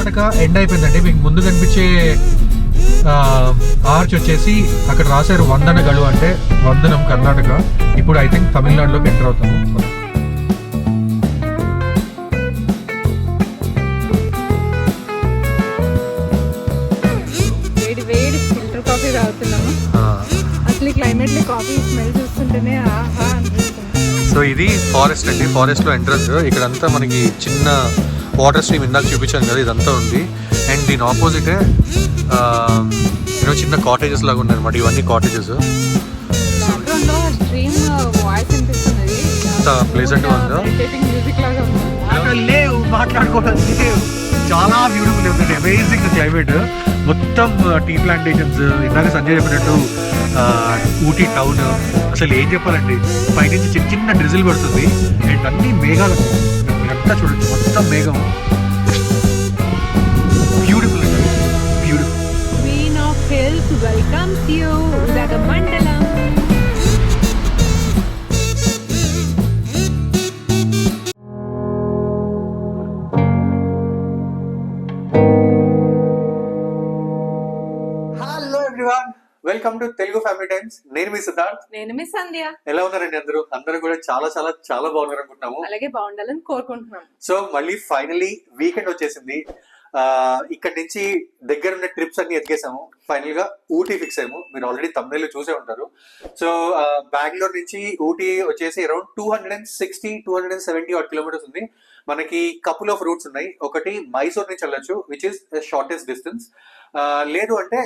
Karnataka end అయిపోయిందండి. మీకు ముందు కనిపించే ఆర్చ్ వచ్చేసి అక్కడ రాశారు వందనగడు, అంటే వందనం కర్ణాటక. ఇప్పుడు ఐ థింక్ తమిళనాడులోకి ఎంటర్ అవుతాము. వేడి వేడి ఫిల్టర్ కాఫీ తాగుతున్నాము. అసలు ఈ క్లైమేట్ లో కాఫీ స్మెల్ చూస్తుంటేనే ఆహా అనిపిస్తుంది. సో ఇది ఫారెస్ట్ అండి. ఫారెస్ట్ లో ఎంట్రన్స్. ఇక్కడంతా మనకి చిన్న వాటర్ స్ట్రీమ్ ఇందాక చూపించాను కదా, ఇదంతా ఉంది. అండ్ దీని ఆపోజిటే చిన్న కాటేజెస్ లాగా ఉన్నాయి అనమాట. ఇవన్నీ కాటేజెస్. బ్యాక్గ్రౌండ్ లో స్ట్రీమ్ వాయిస్ అనిపిస్తుంది. ఎంత ప్లెజెంట్ గా ఉందో. మ్యూజిక్ లాగా ఉంది. లేవు మాట్లాడుకోవడానికి చాలా బ్యూటిఫుల్ ఉంది. Amazing climate. మొత్తం టీ ప్లాంటేషన్స్. ఇందాక సంజయ్ చెప్పినట్టు ఊటీ టౌన్. అసలు ఏం చెప్పాలండి, పైనుంచి చిన్న చిన్న డ్రిజిల్ పడుతుంది అండ్ అన్ని మేఘాలు. మీరంతా చూడండి, మొత్తం మేఘం. బ్యూటిఫుల్ అండి, beautiful. Queen of Hills welcomes you, Udagamandalam. Hello everyone, welcome to Telugu family times. నేను మీ సిద్ధార్థ్. నేను మీ సంధ్య. ఎలా ఉన్నారండి అందరూ? అందరూ కూడా చాలా చాలా చాలా బాగున్నారు అనుకుంటున్నాము. అలాగే బాగుండాలని కోరుకుంటున్నాం. సో మళ్ళీ ఫైనలీ వీకెండ్ వచ్చేసింది. ఇక్కడ నుంచి దగ్గర ఉన్న ట్రిప్స్ అన్ని ఎత్తికేసాము. ఫైనల్ గా ఊటీ ఫిక్స్ అయ్యాము. మీరు ఆల్రెడీ తమిళలో చూసే ఉంటారు. సో బెంగళూరు నుంచి ఊటీ వచ్చేసి అరౌండ్ 260-270 ఆర్ కిలోమీటర్స్ ఉంది. మనకి కపుల్ ఆఫ్ రూట్స్ ఉన్నాయి. ఒకటి మైసూర్ నుంచి వెళ్ళొచ్చు, విచ్ ఇస్ షార్టెస్ట్ డిస్టెన్స్. లేదు అంటే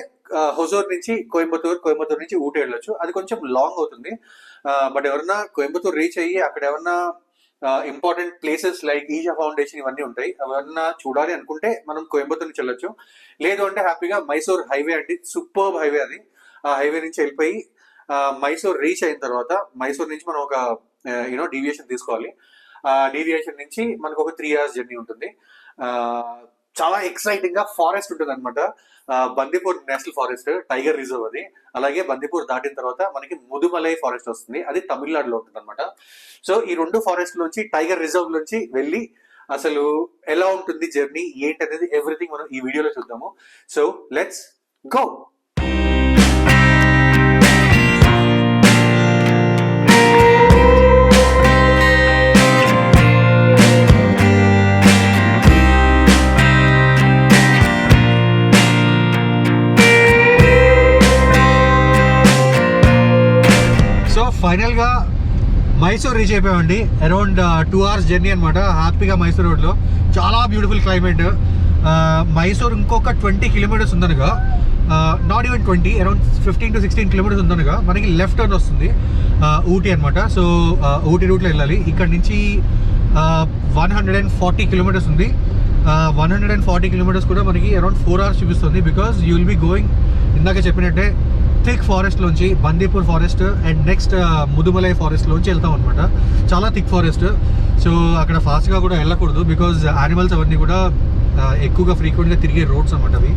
హొజూర్ నుంచి కోయంబత్తూర్ నుంచి ఊటీ వెళ్ళొచ్చు. అది కొంచెం లాంగ్ అవుతుంది. బట్ ఎవరన్నా కోయంబత్తూర్ రీచ్ అయ్యి అక్కడ ఎవరన్నా important places like Isha Foundation ఇవన్నీ ఉంటాయి, అవన్నా చూడాలి అనుకుంటే మనం కోయంబత్తూర్ నుంచి వెళ్ళొచ్చు. లేదు అంటే హ్యాపీగా మైసూర్ హైవే అండి, సూపర్బ్ హైవే అది. ఆ హైవే నుంచి వెళ్ళిపోయి మైసూర్ రీచ్ అయిన తర్వాత మైసూర్ నుంచి మనం ఒక డీవియేషన్ తీసుకోవాలి. డీవియేషన్ నుంచి మనకు ఒక 3 hours జర్నీ ఉంటుంది. చాలా ఎక్సైటింగ్ గా ఫారెస్ట్ ఉంటుంది అనమాట. Bandipur national forest, tiger reserve అది. అలాగే బందిపూర్ దాటిన తర్వాత మనకి ముదుమలై ఫారెస్ట్ వస్తుంది, అది తమిళనాడులో ఉంటుంది అనమాట. సో ఈ 2 ఫారెస్ట్ నుంచి, టైగర్ రిజర్వ్ నుంచి వెళ్ళి అసలు ఎలా ఉంటుంది జర్నీ ఏంటనేది ఎవ్రీథింగ్ మనం ఈ వీడియోలో చూద్దాము. So let's go. ఫైనల్ గా మైసూర్ రీచ్ అయిపోయామండి. అరౌండ్ 2 hours జర్నీ అనమాట. హ్యాపీగా మైసూర్ రోడ్ లో చాలా బ్యూటిఫుల్ క్లైమేట్. మైసూర్ ఇంకొక 20 kilometers ఉందనగా, not even 20, around 15 to 16 kilometers ఉందనగా మనకి లెఫ్ట్ టర్న్ వస్తుంది ఊటీ అనమాట. సో ఊటీ రూట్లో వెళ్ళాలి. ఇక్కడ నుంచి 140 kilometers ఉంది. 140 kilometers కూడా మనకి అరౌండ్ 4 hours చూపిస్తుంది. Because you will be going, ఇందాక చెప్పినట్టే, థిక్ ఫారెస్ట్ లోంచి Bandipur forest and next Mudumalai forest లోంచి వెళ్తాం అనమాట. చాలా థిక్ ఫారెస్ట్. సో అక్కడ ఫాస్ట్గా కూడా వెళ్ళకూడదు, బికాజ్ యానిమల్స్ అవన్నీ కూడా ఎక్కువగా ఫ్రీక్వెంట్గా తిరిగే రోడ్స్ అనమాట అవి.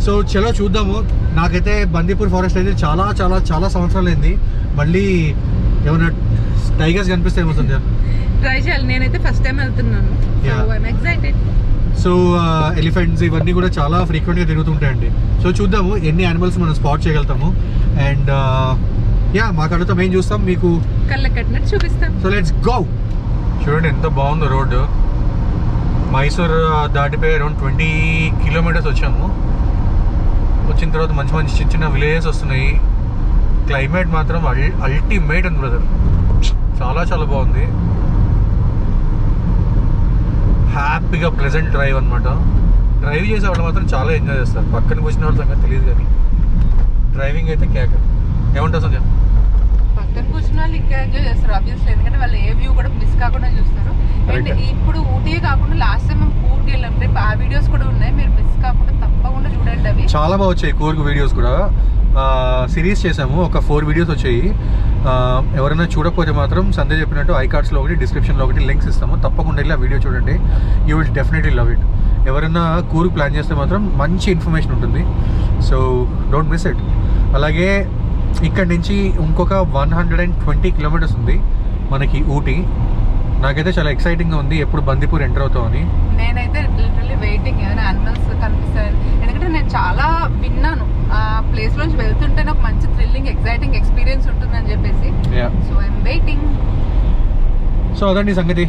సో చలో చూద్దాము. నాకైతే బందీపూర్ ఫారెస్ట్ అయితే చాలా చాలా చాలా సంవత్సరాలు అయింది. మళ్ళీ ఏమైనా టైగర్స్ కనిపిస్తే ఏమవుతుంది? ట్రై చేయాలి. నేనైతే ఫస్ట్ టైం వెళ్తున్నాను. ఎక్సైటెడ్. సో ఎలిఫెంట్స్ ఇవన్నీ కూడా చాలా ఫ్రీక్వెంట్గా తిరుగుతుంటాయండి. సో చూద్దాము ఎన్ని యానిమల్స్ మనం స్పాట్ చేయగలుగుతాము. అండ్ మా కళ్ళతో మేము చూస్తాం, మీకు కళ్ళ కట్టినట్టు చూపిస్తాం. So let's go. చూడండి ఎంత బాగుందో రోడ్డు. మైసూర్ దాటిపోయి అరౌండ్ 20 kilometers వచ్చాము. వచ్చిన తర్వాత మంచి మంచి చిన్న చిన్న విలేజెస్ వస్తున్నాయి. క్లైమేట్ మాత్రం అల్టిమేట్ అండి బ్రదర్. చాలా చాలా బాగుంది. హ్యాపీగా ప్లెజెంట్ డ్రైవ్ అనమాట. డ్రైవ్ చేసే వాళ్ళు మాత్రం చాలా ఎంజాయ్ చేస్తారు. పక్కన కూర్చున్న వాళ్ళ సంగతి తెలియదు, కానీ డ్రైవింగ్ అయితే కేక. ఏమంటావు సంజయ్? పక్కన కూర్చున్న వాళ్ళు ఇంకా ఎంజాయ్ చేస్తారు ఆబ్వియస్లీ, ఎందుకంటే వాళ్ళు ఏ వ్యూ కూడా మిస్ కాకుండా చూస్తారు. అండ్ ఇప్పుడు ఊటీ కాకుండా లాస్ట్ టైం మేము కూర్గ్ వెళ్ళాం, రేపు ఆ వీడియోస్ కూడా ఉన్నాయి, మీరు మిస్ కాకుండా తప్పకుండా చూడండి. అవి చాలా బాగా వచ్చాయి కూర్గ్ వీడియోస్ కూడా. సిరీస్ చేసాము, ఒక 4 videos వచ్చాయి. ఎవరైనా చూడకపోతే మాత్రం సంజయ్ చెప్పినట్టు iCards-లో ఒకటి, డిస్క్రిప్షన్లో ఒకటి లింక్స్ ఇస్తాము. తప్పకుండా వెళ్ళి ఆ వీడియో చూడండి. You will definitely love it. ఎవరైనా కూర్గ్ ప్లాన్ చేస్తే మాత్రం మంచి ఇన్ఫర్మేషన్ ఉంటుంది. So don't miss it. అలాగే ఇక్కడ నుంచి ఇంకొక 120 kilometers ఉంది మనకి ఊటీ. నాకైతే చాలా ఎక్సైటింగ్గా ఉంది ఎప్పుడు బందీపూర్ ఎంటర్ అవుతామని. నేనైతే లిటరల్లీ వెయిటింగ్ ఏమైనా యానిమల్స్ కనిపిస్తాయి, ఎందుకంటే నేను చాలా విన్నాను ఆ ప్లేస్ లోంచి వెళ్తుంటే నాకు మంచి థ్రిల్లింగ్ ఎక్సైటింగ్ ఎక్స్పీరియన్స్ ఉంటుందని చెప్పేసి. So I'm waiting. సో అదండి సంగతి.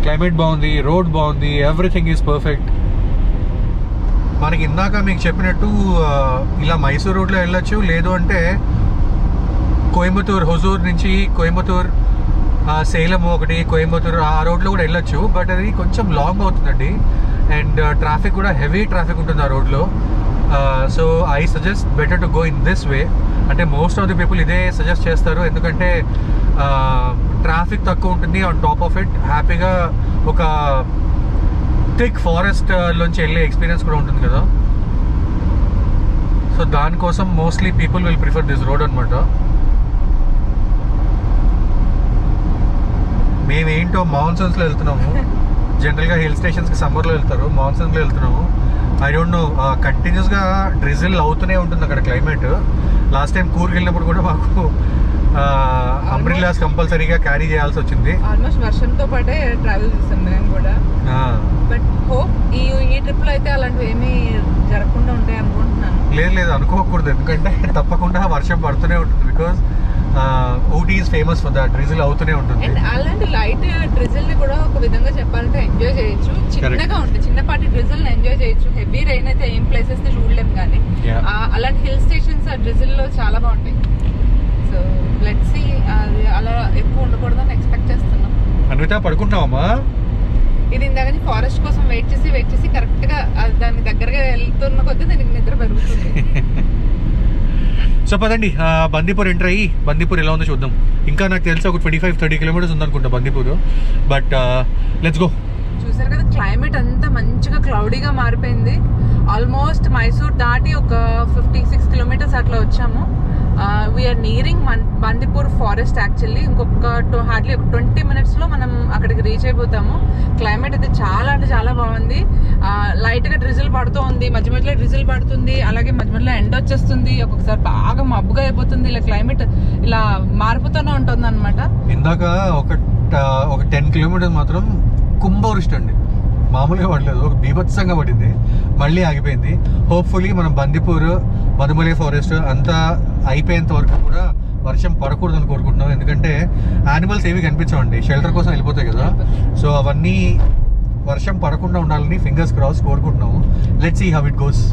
క్లైమేట్ బాగుంది, రోడ్ బాగుంది, ఎవ్రీథింగ్ ఈజ్ పర్ఫెక్ట్. మనకి ఇందాక మీకు చెప్పినట్టు ఇలా మైసూర్ రోడ్లో వెళ్ళొచ్చు, లేదు అంటే కోయంబత్తూర్, హుజూర్ నుంచి కోయంబత్తూర్, సేలం ఒకటి, కోయంబత్తూర్ ఆ రోడ్లో కూడా వెళ్ళొచ్చు. బట్ అది కొంచెం లాంగ్ అవుతుందండి, అండ్ ట్రాఫిక్ కూడా హెవీ ట్రాఫిక్ ఉంటుంది ఆ రోడ్లో. So I suggest better to go in this way. అంటే మోస్ట్ ఆఫ్ ది పీపుల్ ఇదే సజెస్ట్ చేస్తారు, ఎందుకంటే ట్రాఫిక్ తక్కువ ఉంటుంది. ఆన్ టాప్ ఆఫ్ ఇట్ హ్యాపీగా ఒక థిక్ ఫారెస్ట్ లోంచి వెళ్ళే ఎక్స్పీరియన్స్ కూడా ఉంటుంది కదా. సో దానికోసం mostly people will prefer this road అనమాట. మేమేంటో మాన్సూన్స్లో వెళ్తున్నాము. జనరల్గా హిల్ స్టేషన్స్కి సమ్మర్లో వెళ్తారు, మాన్సూన్లో వెళ్తున్నాము. ఐ డోంట్ నో, కంటిన్యూస్గా డ్రిజిల్ అవుతూనే ఉంటుంది అక్కడ క్లైమేట్. లాస్ట్ టైం కూర్గ్ వెళ్ళినప్పుడు కూడా మాకు అంబ్రిల్లాస్ కంపల్సరీగా క్యారీ చేయాల్సి వచ్చింది. ఆల్మోస్ట్ వర్షంతో పాటే ట్రావెల్ చేసాం మేము కూడా. బట్ హోప్ ఈ ట్రిప్ లో అయితే అలాంటివి ఏమీ జరగకుండా ఉంటాయి అనుకుంటున్నాను. లేదు అనుకోకూడదు, ఎందుకంటే తప్పకుండా వర్షం పడుతూనే ఉంటుంది. Because Ooty is famous for that, drizzle అవుతూనే ఉంటుంది. అండ్ అలాంటి లైట్ డ్రిజిల్ ని కూడా ఒక విధంగా చెప్పాలంటే ఎంజాయ్ చేయొచ్చు. చిన్నగా ఉంటుంది, చిన్నపాటి డ్రిజిల్ ని ఎంజాయ్ చేయొచ్చు. హెవీ రెయిన్ అయితే ఏం ప్లేసెస్ ని చూడలేము, కానీ అలాంటి హిల్ స్టేషన్స్ ఆ డ్రిజిల్ లో చాలా బాగుంటాయి. సో లెట్స్ సీ, అది అలా ఎక్కువ ఉండకూడదని ఎక్స్పెక్ట్ చేస్తున్నాం. అన్విత పడుకుంటున్నావమ్మా? ఇది ఇందాక ఫారెస్ట్ కోసం వెయిట్ చేసి కరెక్ట్ గా దాని దగ్గరగా వెళ్తున్న కొద్దీ దీనికి నిద్ర పెరుగుతుంది. సో పదండి బందీపూర్ ఎంటర్ అయ్యి బందీపూర్ ఎలా ఉందో చూద్దాం. ఇంకా నాకు తెలిసి ఒక 25-30 కిలోమీటర్స్ ఉందనుకుంటా బందీపూర్. But let's go. చూసారు కదా క్లైమేట్ అంతా మంచిగా క్లౌడీగా మారిపోయింది. ఆల్మోస్ట్ మైసూర్ దాటి ఒక 56 కిలోమీటర్స్ అట్లా వచ్చాము. We're nearing Bandipur forest actually. ఇంకొక హార్డ్లీ ఒక 20 మినిట్స్లో మనం అక్కడికి రీచ్ అయిపోతాము. క్లైమేట్ అయితే చాలా అంటే చాలా బాగుంది. లైట్గా డ్రిజిల్ పడుతూ ఉంది, మధ్య మధ్యలో డ్రిజిల్ పడుతుంది, అలాగే మధ్య మధ్యలో ఎండ వచ్చేస్తుంది, ఒక్కొక్కసారి బాగా మబ్బుగా అయిపోతుంది. ఇలా క్లైమేట్ ఇలా మారిపోతూనే ఉంటుంది అనమాట. ఇందాక ఒక 10 కిలోమీటర్స్ మాత్రం కుంభవృష్టి అండి, మామూలుగా పడలేదు, ఒక బీభత్సంగా పడింది, మళ్ళీ ఆగిపోయింది. హోప్ఫుల్లీ మనం బందీపూర్, మధుమలై ఫారెస్ట్ అంతా అయిపోయేంత వరకు కూడా వర్షం పడకూడదని కోరుకుంటున్నాం. ఎందుకంటే యానిమల్స్ ఏవి కనిపించవండి, షెల్టర్ కోసం వెళ్ళిపోతాయి కదా. సో అవన్నీ వర్షం పడకుండా ఉండాలని ఫింగర్స్ క్రాస్ కోరుకుంటున్నాము. Let's see how it goes.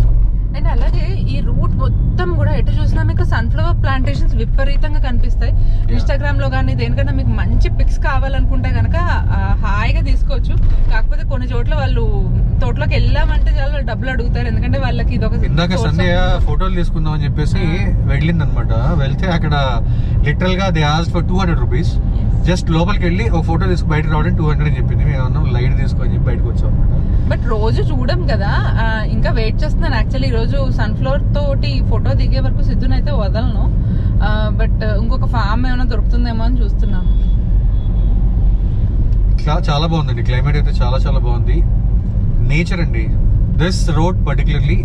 And అలాగే ఈ రూట్ మొత్తం కూడా ఎటు చూసినా మీకు సన్ఫ్లవర్ ప్లాంటేషన్స్ విపరీతంగా కనిపిస్తాయి. ఇన్స్టాగ్రామ్ లో కానీ దేనికైనా మీకు మంచి పిక్స్ కావాలనుకుంటే కనుక హాయిగా తీసుకోవచ్చు. కాకపోతే కొన్ని చోట్ల వాళ్ళు తోటలోకి వెళ్ళామంటే చాలా డబ్బులు అడుగుతారు, ఎందుకంటే వాళ్ళకి ఇది ఒక. ఇందాక సండే ఫోటోలు తీసుకుందాం అని చెప్పేసి వెళ్ళింది అనమాట. వెళ్తే అక్కడ లిటరల్ గా they asked for 200 rupees. Just లోపలికి వెళ్ళి ఒక ఫోటో తీసుకు బయట రావడానికి 200 అని చెప్పింది. మేము అన్నాం లైట్ తీసుకొని చెప్పి బయటకు వచ్చాం అనమాట. బట్ రోజు చూడం కదా, ఇంకా వెయిట్ చేస్తున్నాను యాక్చువల్లీ. ఈరోజు సన్ఫ్లవర్ తోటి ఫోటో దిగే వరకు సిద్ధునైతే వదలను. బట్ ఇంకొక ఫామ్ ఏమైనా దొరుకుతుందేమో అని చూస్తున్నాను. చాలా బాగుందండి క్లైమేట్ అయితే, చాలా చాలా బాగుంది. నేచర్ అండి, this road particularly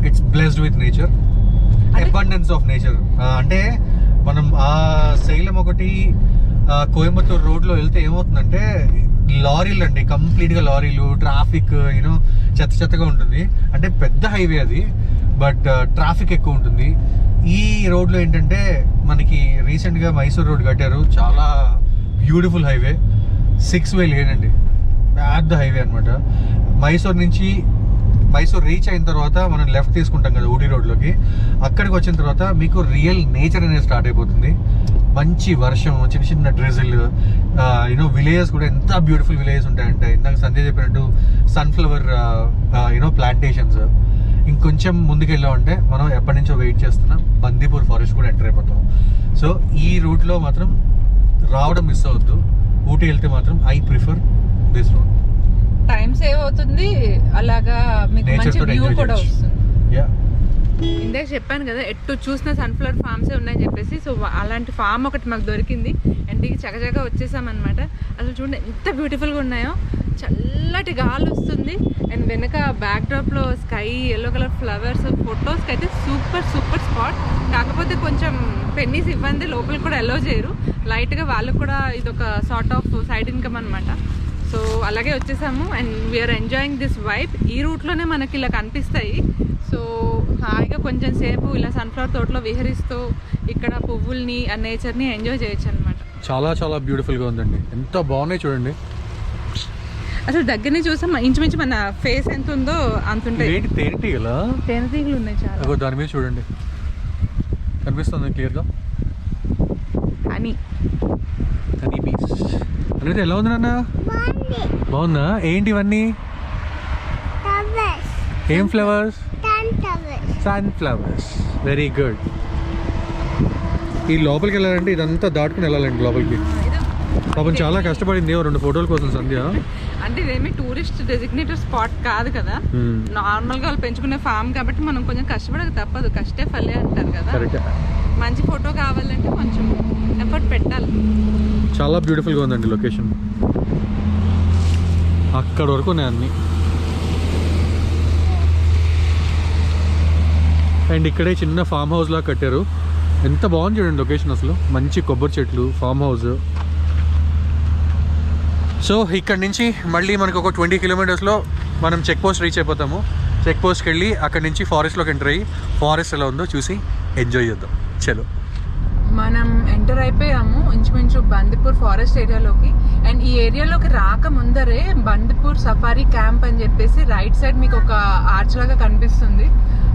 it's blessed with nature, abundance of nature. అంటే మనం ఆ సేలం ఒకటి కోయంబత్తూర్ రోడ్లో వెళ్తే ఏమవుతుందంటే లారీలు అండి, కంప్లీట్గా లారీలు, ట్రాఫిక్ యూనో చెత్త చెత్తగా ఉంటుంది. అంటే పెద్ద హైవే అది, బట్ ట్రాఫిక్ ఎక్కువ ఉంటుంది. ఈ రోడ్లో ఏంటంటే మనకి రీసెంట్గా మైసూర్ రోడ్ కట్టారు, చాలా బ్యూటిఫుల్ హైవే, 6 వే లేన్ అండి, పెద్ద హైవే అనమాట. మైసూర్ రీచ్ అయిన తర్వాత మనం లెఫ్ట్ తీసుకుంటాం కదా ఊటీ రోడ్లోకి. అక్కడికి వచ్చిన తర్వాత మీకు రియల్ నేచర్ అనేది స్టార్ట్ అయిపోతుంది. మంచి వర్షం, చిన్న చిన్న డ్రిజిల్, యూనో విలేజెస్ కూడా ఎంత బ్యూటిఫుల్ విలేజెస్ ఉంటాయంటే, ఇందాక సంజయ్ చెప్పినట్టు సన్ఫ్లవర్ యూనో ప్లాంటేషన్స్. ఇంకొంచెం ముందుకు వెళ్ళామంటే మనం ఎప్పటి నుంచో వెయిట్ చేస్తున్న బందీపూర్ ఫారెస్ట్ కూడా ఎంటర్ అయిపోతాం. సో ఈ రూట్లో మాత్రం రావడం మిస్ అవ్వద్దు. ఊటీ వెళ్తే మాత్రం I prefer this route. Time save అవుతుంది, అలాగా మీకు మంచి వ్యూ కూడా వస్తుంది. ఇందాక చెప్పాను కదా ఎటు చూసిన సన్ఫ్లవర్ ఫార్మ్సే ఉన్నాయని చెప్పేసి. సో అలాంటి ఫామ్ ఒకటి మాకు దొరికింది, ఇంటికి చకచకా వచ్చేసామన్నమాట. అసలు చూడండి ఎంత బ్యూటిఫుల్గా ఉన్నాయో, చల్లటి గాలి వస్తుంది. అండ్ వెనక బ్యాక్ డ్రాప్ లో sky, yellow colour flowers, photos కి అయితే సూపర్ సూపర్ స్పాట్. కాకపోతే కొంచెం పెన్నీస్ ఇవ్వండి, లోపలికి కూడా అలో చేయరు. లైట్ గా వాళ్ళకు కూడా ఇది ఒక సార్ట్ ఆఫ్ సైడ్ ఇన్కమ్ అనమాట. సో అలాగే వచ్చేసాము and we're enjoying this vibe. ఈ రూట్లోనే మనకి ఇలా కనిపిస్తాయి. సో హాయిగా కొంచెం సేపు ఇలా సన్ఫ్లవర్ తోటలో విహరిస్తూ ఇక్కడ పువ్వుల్ని ఆ నేచర్ని ఎంజాయ్ చేయొచ్చు అనమాట. చాలా చాలా బ్యూటిఫుల్గా ఉందండి. ఎంత బాగున్నాయి చూడండి. అసలు దగ్గరనే చూసాం, ఇంచుమించు మన ఫేస్ ఎంత ఉందో అంత ఉంటాయి. ఏంటి తేనెటీగలా? తేనెటీగలు ఉన్నాయి చాలా. దాని మీద చూడండి, కనిపిస్తుంది క్లియర్గా. హనీ బీచ్ అనేది ఎలా ఉంది నాన్న? బాగుందా? ఏంటి ఇవన్నీ? ఏం ఫ్లవర్స్? సన్ఫ్లవర్స్. Very good. ఈ లోపలికి వెళ్ళాలంటే ఇదంతా దాటుకుని వెళ్ళాలండి లోపలికి. పాపం చాలా కష్టపడింది 2 ఫోటోల కోసం సంధ్య. అంటే ఇదేమి టూరిస్ట్ డెసిగ్నేటెడ్ స్పాట్ కాదు కదా, నార్మల్గా వాళ్ళు పెంచుకునే ఫామ్ కాబట్టి మనం కొంచెం కష్టపడక తప్పదు. కష్టే ఫలే అంటారు కదా. మంచి ఫోటో కావాలంటే కొంచెం ఎఫర్ట్ పెట్టాలి. చాలా బ్యూటిఫుల్గా ఉందండి లొకేషన్. అక్కడ వరకు ఉన్నాయి అన్నీ. అండ్ ఇక్కడే చిన్న ఫామ్ హౌస్ లాగా కట్టారు. ఎంత బాగుంది చూడండి లొకేషన్ అసలు. మంచి కొబ్బరి చెట్లు, ఫామ్ హౌస్. సో ఇక్కడ నుంచి మళ్ళీ మనకు ఒక 20 కిలోమీటర్స్లో మనం చెక్ పోస్ట్ రీచ్ అయిపోతాము. చెక్ పోస్ట్కి వెళ్ళి అక్కడ నుంచి ఫారెస్ట్లోకి ఎంటర్ అయ్యి ఫారెస్ట్ ఎలా ఉందో చూసి ఎంజాయ్ చేద్దాం. చలో, మనం ఎంటర్ అయిపోయాము ఇంచుమించు బందిపూర్ ఫారెస్ట్ ఏరియాలోకి. అండ్ ఈ ఏరియాలోకి రాక ముందరే బందిపూర్ సఫారీ క్యాంప్ అని చెప్పేసి రైట్ సైడ్ మీకు ఒక ఆర్చ్ లాగా కనిపిస్తుంది.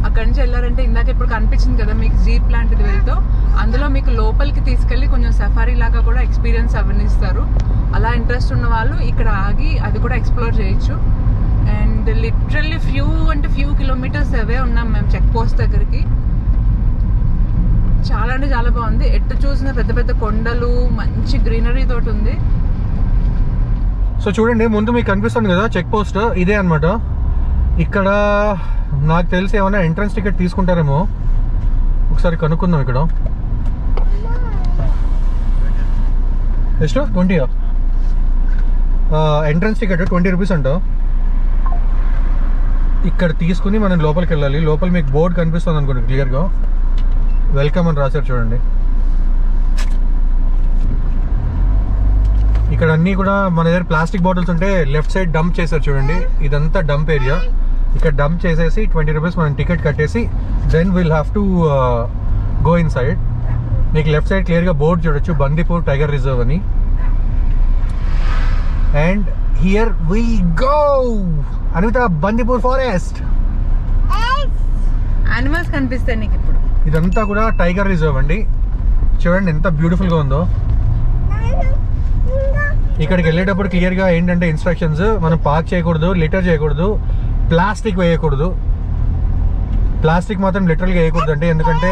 అక్కడి నుంచి వెళ్ళారంటే ఇందాక ఇప్పుడు కనిపించింది కదా మీకు జీప్ లాంటిది వెళ్తూ, అందులో మీకు లోపలికి తీసుకెళ్ళి కొంచెం సఫారీ లాగా కూడా ఎక్స్పీరియన్స్ అవనిస్తారు. అలా ఇంట్రెస్ట్ ఉన్న వాళ్ళు ఇక్కడ ఆగి అది కూడా ఎక్స్ప్లోర్ చేయొచ్చు. అండ్ లిటరల్లీ ఫ్యూ కిలోమీటర్స్ అవే ఉన్నాం మేము చెక్ పోస్ట్ దగ్గరికి. చాలా అంటే చాలా బాగుంది. ఎటు చూసిన పెద్ద పెద్ద కొండలు, మంచి గ్రీనరీ తోటి ఉంది. సో చూడండి, ముందు మీకు కనిపిస్తుంది కదా చెక్ పోస్ట్, ఇదే అనమాట. ఇక్కడ నాకు తెలిసి ఏమైనా ఎంట్రన్స్ టికెట్ తీసుకుంటారేమో, ఒకసారి కనుక్కుందాం. ఇక్కడ ಎಷ್ಟು 20 ఎంట్రన్స్ టికెట్ 20 రూపీస్ అంట. ఇక్కడ తీసుకుని మనం లోపలికి వెళ్ళాలి. లోపల మీకు బోర్డు కనిపిస్తుంది అనుకోండి క్లియర్గా, వెల్కమ్ అని రాశారు చూడండి. ఇక్కడ అన్నీ కూడా మన దగ్గర ప్లాస్టిక్ బాటిల్స్ ఉంటే లెఫ్ట్ సైడ్ డంప్ చేశారు చూడండి. ఇదంతా డంప్ ఏరియా. ఇక్కడ డంప్ చేసేసి 20 రూపీస్ మనం టికెట్ కట్టేసి then will have to go inside. మీకు లెఫ్ట్ సైడ్ క్లియర్గా బోర్డు చూడొచ్చు, బందిపూర్ టైగర్ రిజర్వ్ అని. And here we go Anitha, Bandipur forest. Animals కనిపిస్తాయి నీకు ఇప్పుడు. ఇదంతా కూడా టైగర్ రిజర్వ్ అండి. చూడండి ఎంత బ్యూటిఫుల్గా ఉందో. ఇక్కడికి వెళ్ళేటప్పుడు క్లియర్గా ఏంటంటే ఇన్స్ట్రక్షన్స్, మనం పార్క్ చేయకూడదు, లిటర్ చేయకూడదు, ప్లాస్టిక్ వేయకూడదు. ప్లాస్టిక్ మాత్రం లిటరల్గా వేయకూడదు అంటే, ఎందుకంటే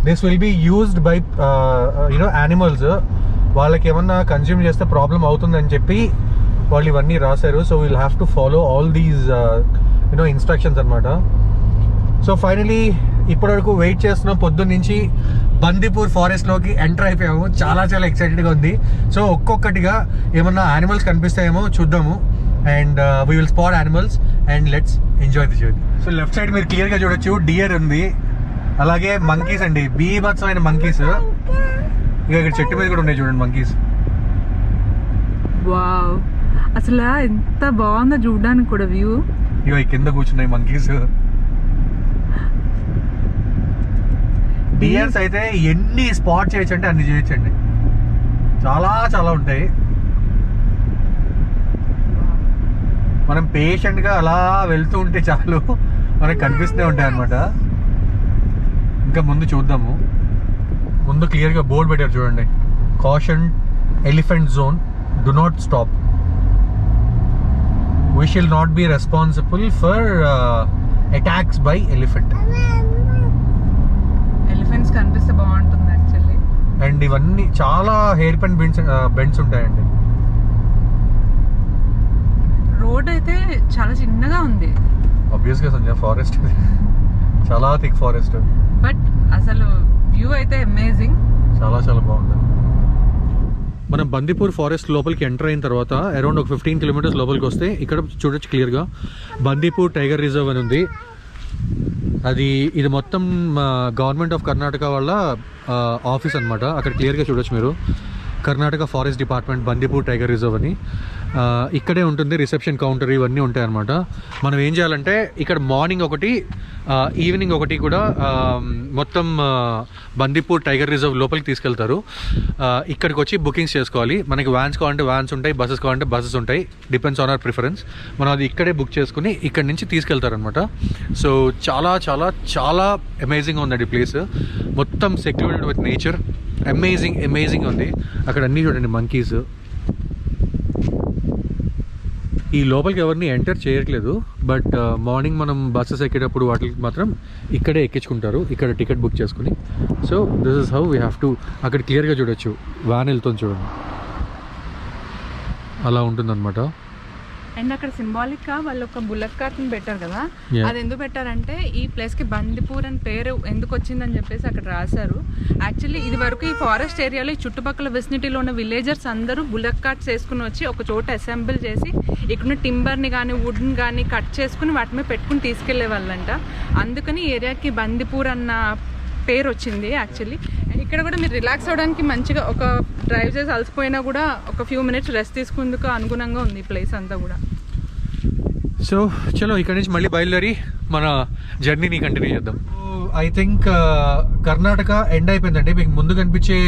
this will be used by animals. వాళ్ళకి ఏమన్నా కన్జ్యూమ్ చేస్తే ప్రాబ్లం అవుతుందని చెప్పి వాళ్ళు ఇవన్నీ రాశారు. So will have to follow all these instructions అనమాట. సో ఫైనలీ ఇప్పటివరకు వెయిట్ చేస్తున్నాం పొద్దున్న నుంచి. బందిపూర్ ఫారెస్ట్లోకి ఎంటర్ అయిపోయాము. చాలా చాలా ఎక్సైటెడ్గా ఉంది. సో ఒక్కొక్కటిగా ఏమన్నా యానిమల్స్ కనిపిస్తాయేమో చూద్దాము. And we will spot animals and let's enjoy the journey. So left side మీరు క్లియర్గా చూడొచ్చు, డియర్ ఉంది. అలాగే మంకీస్ అండి, బీభత్సమైన మంకీస్. ఇక ఇక్కడ చెట్టు మీద కూడా ఉన్నాయి చూడండి మంకీస్. వావ్, అసలు ఎంత బాగుందో చూడడానికి కూడా వ్యూ. ఇక కింద కూర్చున్నాయి మంకీస్. డియర్స్ అయితే ఎన్ని స్పాట్ చేయొచ్చు అంటే అన్ని చేయొచ్చండి. చాలా చాలా ఉంటాయి. మనం పేషెంట్గా అలా వెళ్తూ ఉంటే చాలు మనకు కనిపిస్తూనే ఉంటాయి అన్నమాట. ఇంకా ముందు చూద్దాము. ముందు క్లియర్గా బోర్డు పెట్టారు చూడండి, caution elephant zone, do not stop, we షిల్ not be responsible for attacks by elephant. Elephants కనిపిస్తే బాగుంటుంది యాక్చువల్లీ. అండ్ ఇవన్నీ చాలా హెయిర్ పెన్ బెండ్స్ ఉంటాయండి. రోడ్ అయితే చాలా చిన్నగా ఉంది. ఆబ్వియస్గా సంజయ్, ఫారెస్ట్ చాలా థిక్ ఫారెస్ట్. బట్ అసలు వ్యూ అయితే అమేజింగ్. చాలా చాలా బాగుంది. మనం బందిపూర్ ఫారెస్ట్ లోపలికి ఎంటర్ అయిన తర్వాత అరౌండ్ ఒక 15 కిలోమీటర్స్ లోపలికి వస్తే ఇక్కడ చూడొచ్చు క్లియర్గా బందిపూర్ టైగర్ రిజర్వ్ అని ఉంది. ఇది మొత్తం గవర్నమెంట్ ఆఫ్ కర్ణాటక వాళ్ళ ఆఫీస్ అనమాట. అక్కడ క్లియర్గా చూడొచ్చు మీరు, Karnataka forest department Bandipur tiger reserve అని. ఇక్కడే ఉంటుంది రిసెప్షన్ కౌంటర్, ఇవన్నీ ఉంటాయి అన్నమాట. మనం ఏం చేయాలంటే ఇక్కడ మార్నింగ్ ఒకటి ఈవినింగ్ ఒకటి కూడా మొత్తం బందిపూర్ టైగర్ రిజర్వ్ లోపలికి తీసుకెళ్తారు. ఇక్కడికి వచ్చి బుకింగ్స్ చేసుకోవాలి. మనకి వ్యాన్స్ కావాలంటే వ్యాన్స్ ఉంటాయి, బస్సెస్ కావాలంటే బస్సెస్ ఉంటాయి, డిపెండ్స్ ఆన్ అవర్ ప్రిఫరెన్స్. మనం అది ఇక్కడే బుక్ చేసుకుని ఇక్కడి నుంచి తీసుకెళ్తారనమాట. సో చాలా చాలా చాలా అమేజింగ్గా ఉందండి ప్లేస్, మొత్తం సెక్యూర్డ్ విత్ నేచర్. అమేజింగ్ ఉంది. అక్కడ అన్నీ చూడండి మంకీస్. ఈ లోపలికి ఎవరిని ఎంటర్ చేయట్లేదు, బట్ మార్నింగ్ మనం బస్సెస్ ఎక్కేటప్పుడు వాటికి మాత్రం ఇక్కడే ఎక్కించుకుంటారు, ఇక్కడ టికెట్ బుక్ చేసుకుని. So this is how we have to. అక్కడ క్లియర్గా చూడొచ్చు వ్యాన్ వెళ్తుంది చూడండి, అలా ఉంటుందన్నమాట. అండ్ అక్కడ సింబాలిక్ గా వాళ్ళు ఒక బుల్లెట్ కార్ట్ ని పెట్టారు కదా, అది ఎందుకు పెట్టారంటే ఈ ప్లేస్ కి బందిపూర్ అని పేరు ఎందుకు వచ్చిందని చెప్పేసి అక్కడ రాశారు. యాక్చువల్లీ ఇది వరకు ఈ ఫారెస్ట్ ఏరియాలో ఈ చుట్టుపక్కల వెసినిటీలో ఉన్న విలేజర్స్ అందరూ బుల్లెట్ కార్ట్స్ వేసుకుని వచ్చి ఒక చోట అసెంబుల్ చేసి ఇక్కడ టింబర్ని కానీ వుడ్ని కానీ కట్ చేసుకుని వాటి మీద పెట్టుకుని తీసుకెళ్లే వాళ్ళంట. అందుకని ఈ ఏరియాకి బందిపూర్ అన్న పేరు వచ్చింది యాక్చువల్లీ. ఇక్కడ కూడా మీరు రిలాక్స్ అవ్వడానికి మంచిగా ఒక డ్రైవ్ చేసి అలసిపోయినా కూడా ఒక ఫ్యూ మినిట్స్ రెస్ట్ తీసుకుందుకు అనుగుణంగా ఉంది ఈ ప్లేస్ అంతా కూడా. సో చలో ఇక్కడ నుంచి మళ్ళీ బయలుదేరి మన జర్నీని కంటిన్యూ చేద్దాం. ఐ థింక్ కర్ణాటక ఎండ్ అయిపోయిందండి. మీకు ముందు కనిపించే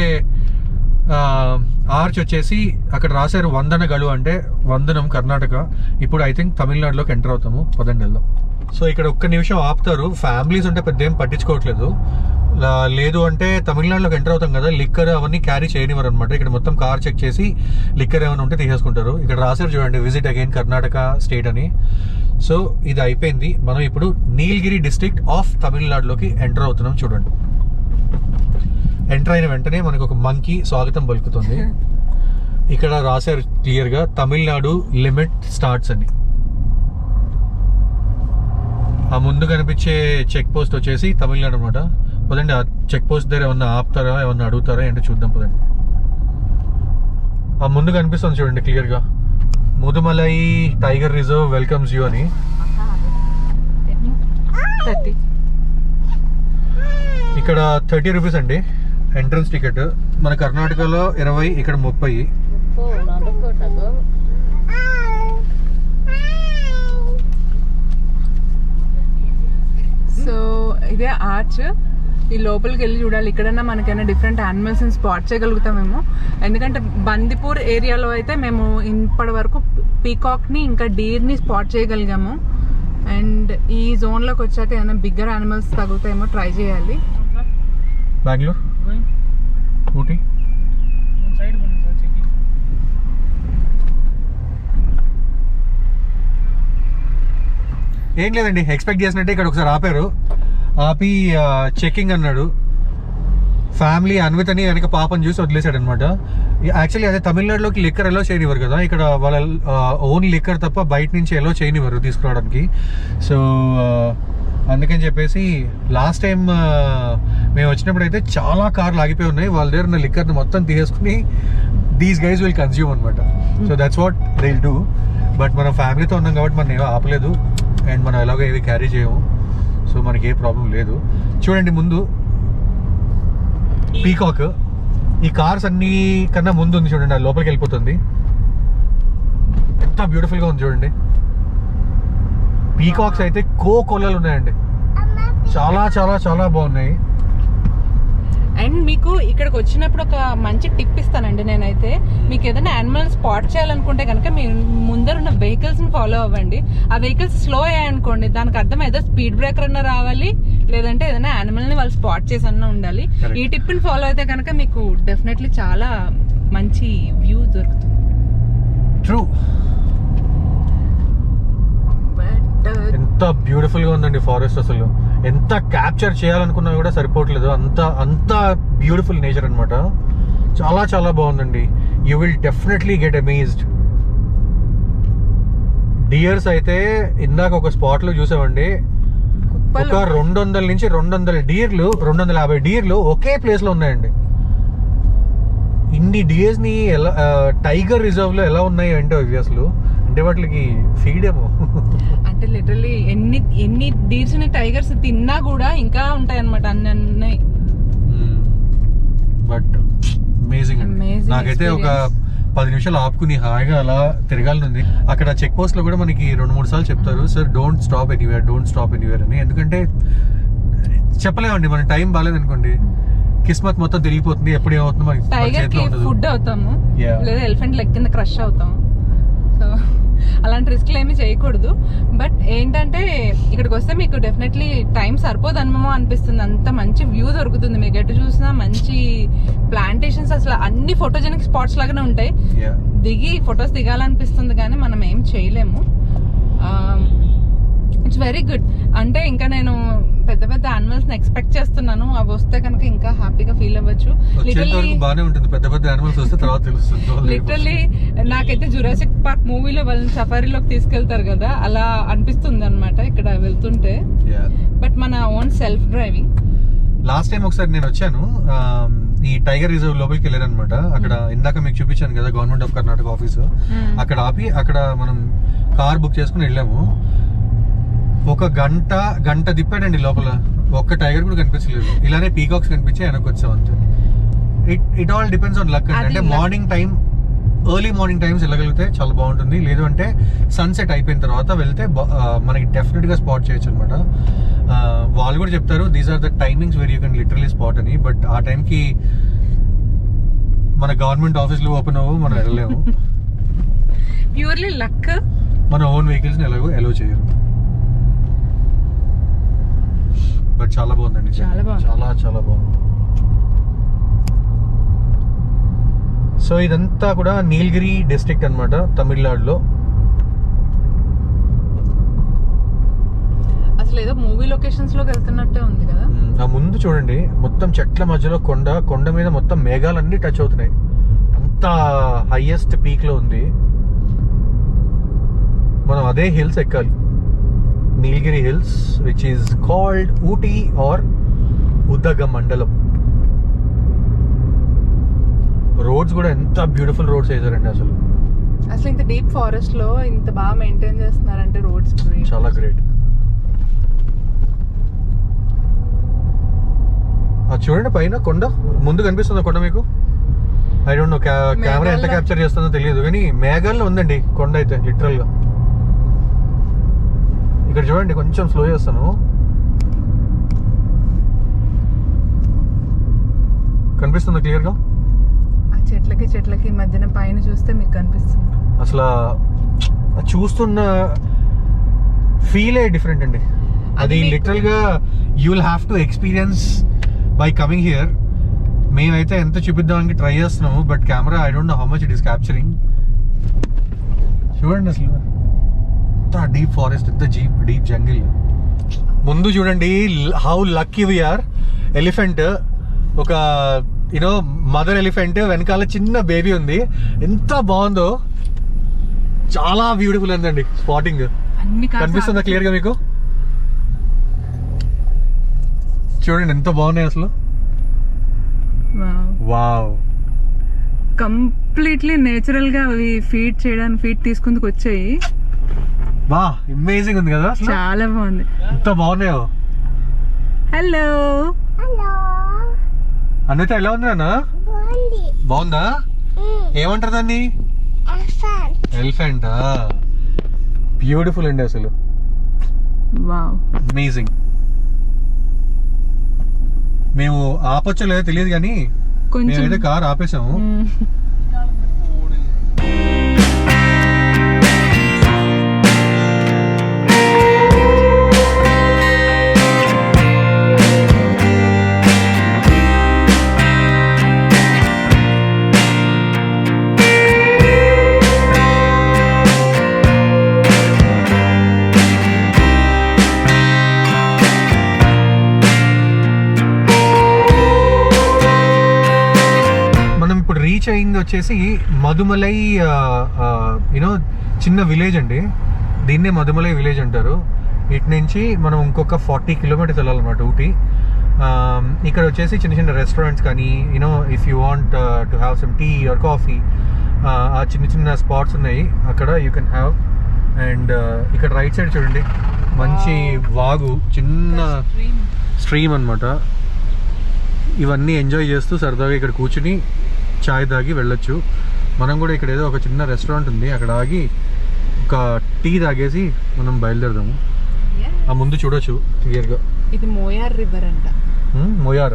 ఆర్చ్ వచ్చేసి అక్కడ రాశారు వందనగలు, అంటే వందనం కర్ణాటక. ఇప్పుడు ఐ థింక్ తమిళనాడులోకి ఎంటర్ అవుతాము, పదండి వెళ్దాం. సో ఇక్కడ ఒక్క నిమిషం ఆపుతారు, ఫ్యామిలీస్ ఉంటే పెద్ద ఏం పట్టించుకోవట్లేదు. లేదు అంటే తమిళనాడులోకి ఎంటర్ అవుతాం కదా, లిక్కర్ అవన్నీ క్యారీ చేయనివ్వరు అనమాట. ఇక్కడ మొత్తం కార్ చెక్ చేసి లిక్కర్ ఏమైనా ఉంటే తీసేసుకుంటారు. ఇక్కడ రాశారు చూడండి, విజిట్ అగైన్ కర్ణాటక స్టేట్ అని. సో ఇది అయిపోయింది, మనం ఇప్పుడు నీలగిరి డిస్ట్రిక్ట్ ఆఫ్ తమిళనాడులోకి ఎంటర్ అవుతున్నాం. చూడండి, ఎంటర్ అయిన వెంటనే మనకు ఒక మంకీ స్వాగతం పలుకుతుంది. ఇక్కడ రాశారు క్లియర్గా తమిళనాడు లిమిట్ స్టార్ట్స్ అని. ఆ ముందు కనిపించే చెక్ పోస్ట్ వచ్చేసి తమిళనాడు అనమాట. పదండి ఆ చెక్ పోస్ట్ దగ్గర ఏమన్నా ఆపుతారా, ఏమన్నా అడుగుతారా ఏంటో చూద్దాం పదండి. ఆ ముందు కనిపిస్తుంది చూడండి క్లియర్గా, Mudumalai tiger reserve welcomes you అని. ఇక్కడ 30 రూపీస్ అండి ఎంట్రన్స్ టికెట్. మన కర్ణాటకలో 20, ఇక్కడ 30. సో ఇదే ఆర్చ్, ఈ లోపలికి వెళ్ళి చూడాలి. ఇక్కడన్నా మనకైనా డిఫరెంట్ యానిమల్స్ని స్పాట్ చేయగలుగుతామేమో. ఎందుకంటే బందిపూర్ ఏరియాలో అయితే మేము ఇప్పటి వరకు పీకాక్ని ఇంకా డీర్ని స్పాట్ చేయగలిగాము. అండ్ ఈ జోన్లోకి వచ్చాక ఏమైనా బిగ్గర్ యానిమల్స్ తగులుతాయేమో ట్రై చేయాలి. బెంగళూరు, ఊటీ. ఏం లేదండి, ఎక్స్పెక్ట్ చేసినట్టే ఇక్కడ ఒకసారి ఆపి చెకింగ్ అన్నాడు. ఫ్యామిలీ అన్వితని వెనక పాపని చూసి వదిలేశాడు అనమాట. యాక్చువల్లీ అదే తమిళనాడులోకి లిక్కర్ ఎలా చేయనివ్వరు కదా, ఇక్కడ వాళ్ళ ఓన్ లిక్కర్ తప్ప బయట నుంచి ఎలా చేయనివ్వరు తీసుకురావడానికి. సో అందుకని చెప్పేసి లాస్ట్ టైం మేము వచ్చినప్పుడు అయితే చాలా కార్లు ఆగిపోయి ఉన్నాయి. వాళ్ళ దగ్గర ఉన్న లిక్కర్ని మొత్తం తీసేసుకుని దీస్ గైజ్ విల్ కన్జ్యూమ్ అనమాట. So that's what they will do. But మనం ఫ్యామిలీతో ఉన్నాం కాబట్టి మనం ఏమో ఆపలేదు, అండ్ మనం ఎలాగో ఏవి క్యారీ చేయము. సో మనకి ఏ ప్రాబ్లం లేదు. చూడండి ముందు పీకాక్, ఈ కార్స్ అన్ని కన్నా ముందు ఉంది చూడండి, అది లోపలికి వెళ్ళిపోతుంది. ఎంత బ్యూటిఫుల్గా ఉంది చూడండి. పీకాక్స్ అయితే కోలలు ఉన్నాయండి, చాలా చాలా చాలా బాగున్నాయి. అండ్ మీకు ఇక్కడికి వచ్చినప్పుడు ఒక మంచి టిప్ ఇస్తానండి నేనైతే. మీకు ఏదైనా యానిమల్ స్పాట్ చేయాలనుకుంటే కనుక మీరు ముందరున్న వెహికల్స్ని ఫాలో అవ్వండి. ఆ వెహికల్స్ స్లో అయ్యాయనుకోండి, దానికి అర్థం ఏదో స్పీడ్ బ్రేకర్ అన్న రావాలి, లేదంటే ఏదైనా యానిమల్ని వాళ్ళు స్పాట్ చేసి అన్న ఉండాలి. ఈ టిప్ని ఫాలో అయితే కనుక మీకు డెఫినెట్లీ చాలా మంచి వ్యూ దొరుకుతుంది. ట్రూ. ఎంత బ్యూటిఫుల్గా ఉందండి ఫారెస్ట్, అసలు ఎంత క్యాప్చర్ చేయాలనుకున్నా కూడా సరిపోవట్లేదు, అంత బ్యూటిఫుల్ నేచర్ అనమాట. చాలా చాలా బాగుందండి. You will definitely get amazed. Dears అయితే ఇందాక ఒక స్పాట్లో చూసామండి, ఒక 200 నుంచి 200 డీర్లు, 250 డీర్లు ఒకే ప్లేస్లో ఉన్నాయండి. ఇన్ని డియర్స్ ని ఎలా టైగర్ రిజర్వ్ లో ఎలా ఉన్నాయి అంటే అవి అసలు అంటే వాటికి ఫీడ్ ఏమో అంటే లిటరల్లీ ఎన్ని డీర్స్ ని టైగర్స్ తిన్నా కూడా ఇంకా ఉంటాయి అనమాట అన్ని. బట్ అమేజింగ్ నాకైతే ఒక 10 నిమిషాలు ఆపుకుని హాయిగా అలా తిరగాలని ఉంది. అక్కడ చెక్ పోస్ట్ లో కూడా మనకి 2-3 సార్లు చెప్తారు, సార్ డోంట్ స్టాప్ ఎనీవేర్ అని. ఎందుకంటే చెప్పలేమండి, మన టైం బాగాలేదు అనుకోండి, కిస్మత్ మొత్తం తిరిగిపోతుంది, ఎప్పుడు ఏమవుతుందో మనకి టైగర్ కి ఫుడ్ అవుతాము లేదా ఎలిఫెంట్ లెగ్ కింద క్రష్ అవుతాము. సో అలాంటి రిస్క్లు ఏమీ చేయకూడదు. బట్ ఏంటంటే ఇక్కడికి వస్తే మీకు డెఫినెట్లీ టైం సరిపోదన్నమో అనిపిస్తుంది. అంత మంచి వ్యూ దొరుకుతుంది మీకు, ఎటు చూసినా మంచి ప్లాంటేషన్స్, అసలు అన్ని ఫోటోజెనిక్ స్పాట్స్ లాగానే ఉంటాయి. దిగి ఫొటోస్ దిగాలనిపిస్తుంది కానీ మనం ఏం చేయలేము. It's very good. అంటే ఇంకా నేను పెద్ద పెద్ద యానిమల్స్ ఎక్స్పెక్ట్ చేస్తున్నాను, అవి వస్తే కనుక ఇంకా హ్యాపీగా ఫీల్ అవ్వచ్చు. లిటరల్లీ నాకైతే జురాసిక్ పార్క్ మూవీలో వాళ్ళని సఫారీలోకి తీసుకెళ్తారు కదా, అలా అనిపిస్తుంది అనమాట ఇక్కడ వెళ్తుంటే. బట్ మన own self driving. Last time ఒకసారి నేను వచ్చాను, ఈ టైగర్ రిజర్వ్ లోపలికి వెళ్ళాను అనమాట. అక్కడ ఇందాక మీకు చూపించాను కదా గవర్నమెంట్ ఆఫ్ కర్ణాటక ఆఫీసు, అక్కడ ఆపి అక్కడ మనం కార్ బుక్ చేసుకుని వెళ్ళాము. ఒక గంట తిప్పాడండి లోపల, ఒక్క టైగర్ కూడా కనిపించలేదు. ఇలానే పీకాక్స్ కనిపించి వెనక్కి వచ్చాం అంతే. It all depends on luck అండి. అంటే morning time, early morning times వెళ్ళగలిగితే చాలా బాగుంటుంది. లేదు అంటే సన్సెట్ అయిపోయిన తర్వాత వెళ్తే మనకి డెఫినెట్ గా స్పాట్ చేయొచ్చు అనమాట. వాళ్ళు కూడా చెప్తారు these are the timings where you can literally spot అని. బట్ ఆ టైంకి మన గవర్నమెంట్ ఆఫీసులు ఓపెన్ అవ్వవు, మనం వెళ్ళలేము. Purely luck. మన ఓన్ వెహికల్స్ ఎలాగో ఎలో చేయరు. బట్ చాలా బాగుందండి, చాలా బాగుంది. సో ఇదంతా కూడా నీలగిరి డిస్ట్రిక్ట్ అన్నమాట, తమిళనాడులో. అసలు ఏదో మూవీ లొకేషన్స్ లోకి వెళ్తున్నట్టే ఉంది కదా. ఆ ముందు చూడండి, మొత్తం చెట్ల మధ్యలో కొండ మీద మొత్తం మేఘాలన్నీ టచ్ అవుతున్నాయి. అంత హైయెస్ట్ పీక్ లో ఉంది. మనం అదే హిల్స్ ఎక్కాలి, Nilgiri hills, which is called Ooty or Udhagamandalam. Roads కూడా ఎంత బ్యూటిఫుల్ రోడ్స్ వేసారండి అసలు ఇంత డీప్ ఫారెస్ట్ లో ఇంత బాగా మెయింటైన్ చేస్తున్నారంటే రోడ్స్ చాలా గ్రేట్. అది చూడండి పైన కొండ ముందు కనిపిస్తుందా కొండ మీకు? ఐ డోంట్ నో, కెమెరా ఎంత క్యాప్చర్ చేస్తుందో తెలియదు కానీ మేఘాల్లో ఉందండి కొండ అయితే లిటరల్ గా. ఇక్కడ చూడండి, కొంచెం స్లో చేస్తాను, కనిపిస్తుందా క్లియర్ గా? చెట్లకి మధ్యన పైన చూస్తే మీకు కనిపిస్తుంది. అసలు చూస్తున్న ఫీలే డిఫరెంట్ అండి. అది లిటరల్ గా you will have to experience by coming here. మేమైతే ఎంత చూపిద్దామని ట్రై చేస్తున్నాము, but camera I don't know how much it is capturing. చూడండి అసలు ఎంత డీప్ ఫారెస్ట్, ఎంత డీప్ జంగిల్. ముందు చూడండి how lucky we are. Elephant, ఒక యూనో మదర్ ఎలిఫెంట్, వెనకాల చిన్న బేబీ ఉంది. ఎంత బాగుందో, చాలా బ్యూటిఫుల్ ఉందండి. స్పాటింగ్ కనిపిస్తుందా క్లియర్ గా మీకు? చూడండి ఎంత బాగున్నాయి అసలు. వావ్, కంప్లీట్లీ నేచురల్ గా అవి ఫీడ్ చేయడానికి ఫీడ్ తీసుకుందుకు వచ్చాయి. వా, అమేజింగ్ ఉంది కదా, చాలా బాగుంది. ఎంత బాగున్నాయో. హలో అన్నైతే ఎలా ఉంది అన్న? బాగుందా? ఏమంటారు దాన్ని? ఎలిఫెంటా? బ్యూటిఫుల్ అండి అసలు, అమేజింగ్. మేము ఆపొచ్చో లేదో తెలియదు కానీ మేమైతే కార్ ఆపేసాము. రీచ్ అయింది వచ్చేసి మధుమలై, యూనో చిన్న విలేజ్ అండి. దీన్నే మధుమలై విలేజ్ అంటారు. ఇటు నుంచి మనం ఇంకొక 40 కిలోమీటర్స్ వెళ్ళాలన్నమాట ఊటీ. ఇక్కడ వచ్చేసి చిన్న చిన్న రెస్టారెంట్స్ కానీ you know if you want to have some tea or coffee, ఆ చిన్న చిన్న స్పాట్స్ ఉన్నాయి అక్కడ యూ కెన్ హ్యావ్. అండ్ ఇక్కడ రైట్ సైడ్ చూడండి, మంచి వాగు, చిన్న స్ట్రీమ్ అనమాట. ఇవన్నీ ఎంజాయ్ చేస్తూ సరదాగా ఇక్కడ కూర్చుని చాయ్ తాగి వెళ్ళొచ్చు. మనం కూడా ఇక్కడ ఏదో ఒక చిన్న రెస్టారెంట్ ఉంది, అక్కడ ఆగి ఒక టీ తాగేసి మనం బయలుదేరదాము. ఆ ముందు చూడొచ్చు క్లియర్గా, ఇది మోయార్ రివర్ అంట. మోయార్.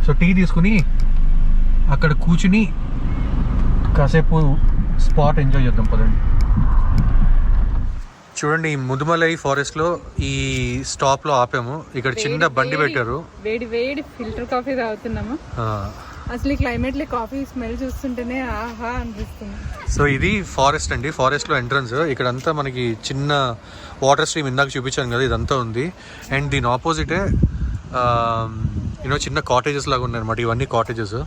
సో టీ తీసుకుని అక్కడ కూర్చుని కాసేపు స్పాట్ ఎంజాయ్ చేద్దాం పదండి. చూడండి, ఈ ముదుమలై ఫారెస్ట్లో ఈ స్టాప్లో ఆపాము. ఇక్కడ చిన్న బండి పెట్టారు, వేడి వేడి ఫిల్టర్ కాఫీ తాగుతున్నాము. అసలు ఈ క్లైమేట్లో కాఫీ స్మెల్ చూస్తుంటేనే ఆహా అనిపిస్తుంది. సో ఇది ఫారెస్ట్ అండి, ఫారెస్ట్లో ఎంట్రన్స్. ఇక్కడంతా మనకి చిన్న వాటర్ స్ట్రీమ్ ఇందాక చూపించాను కదా, ఇదంతా ఉంది. అండ్ దీని ఆపోజిటే యూనో చిన్న కాటేజెస్ లాగా ఉన్నాయన్నమాట. ఇవన్నీ కాటేజెస్.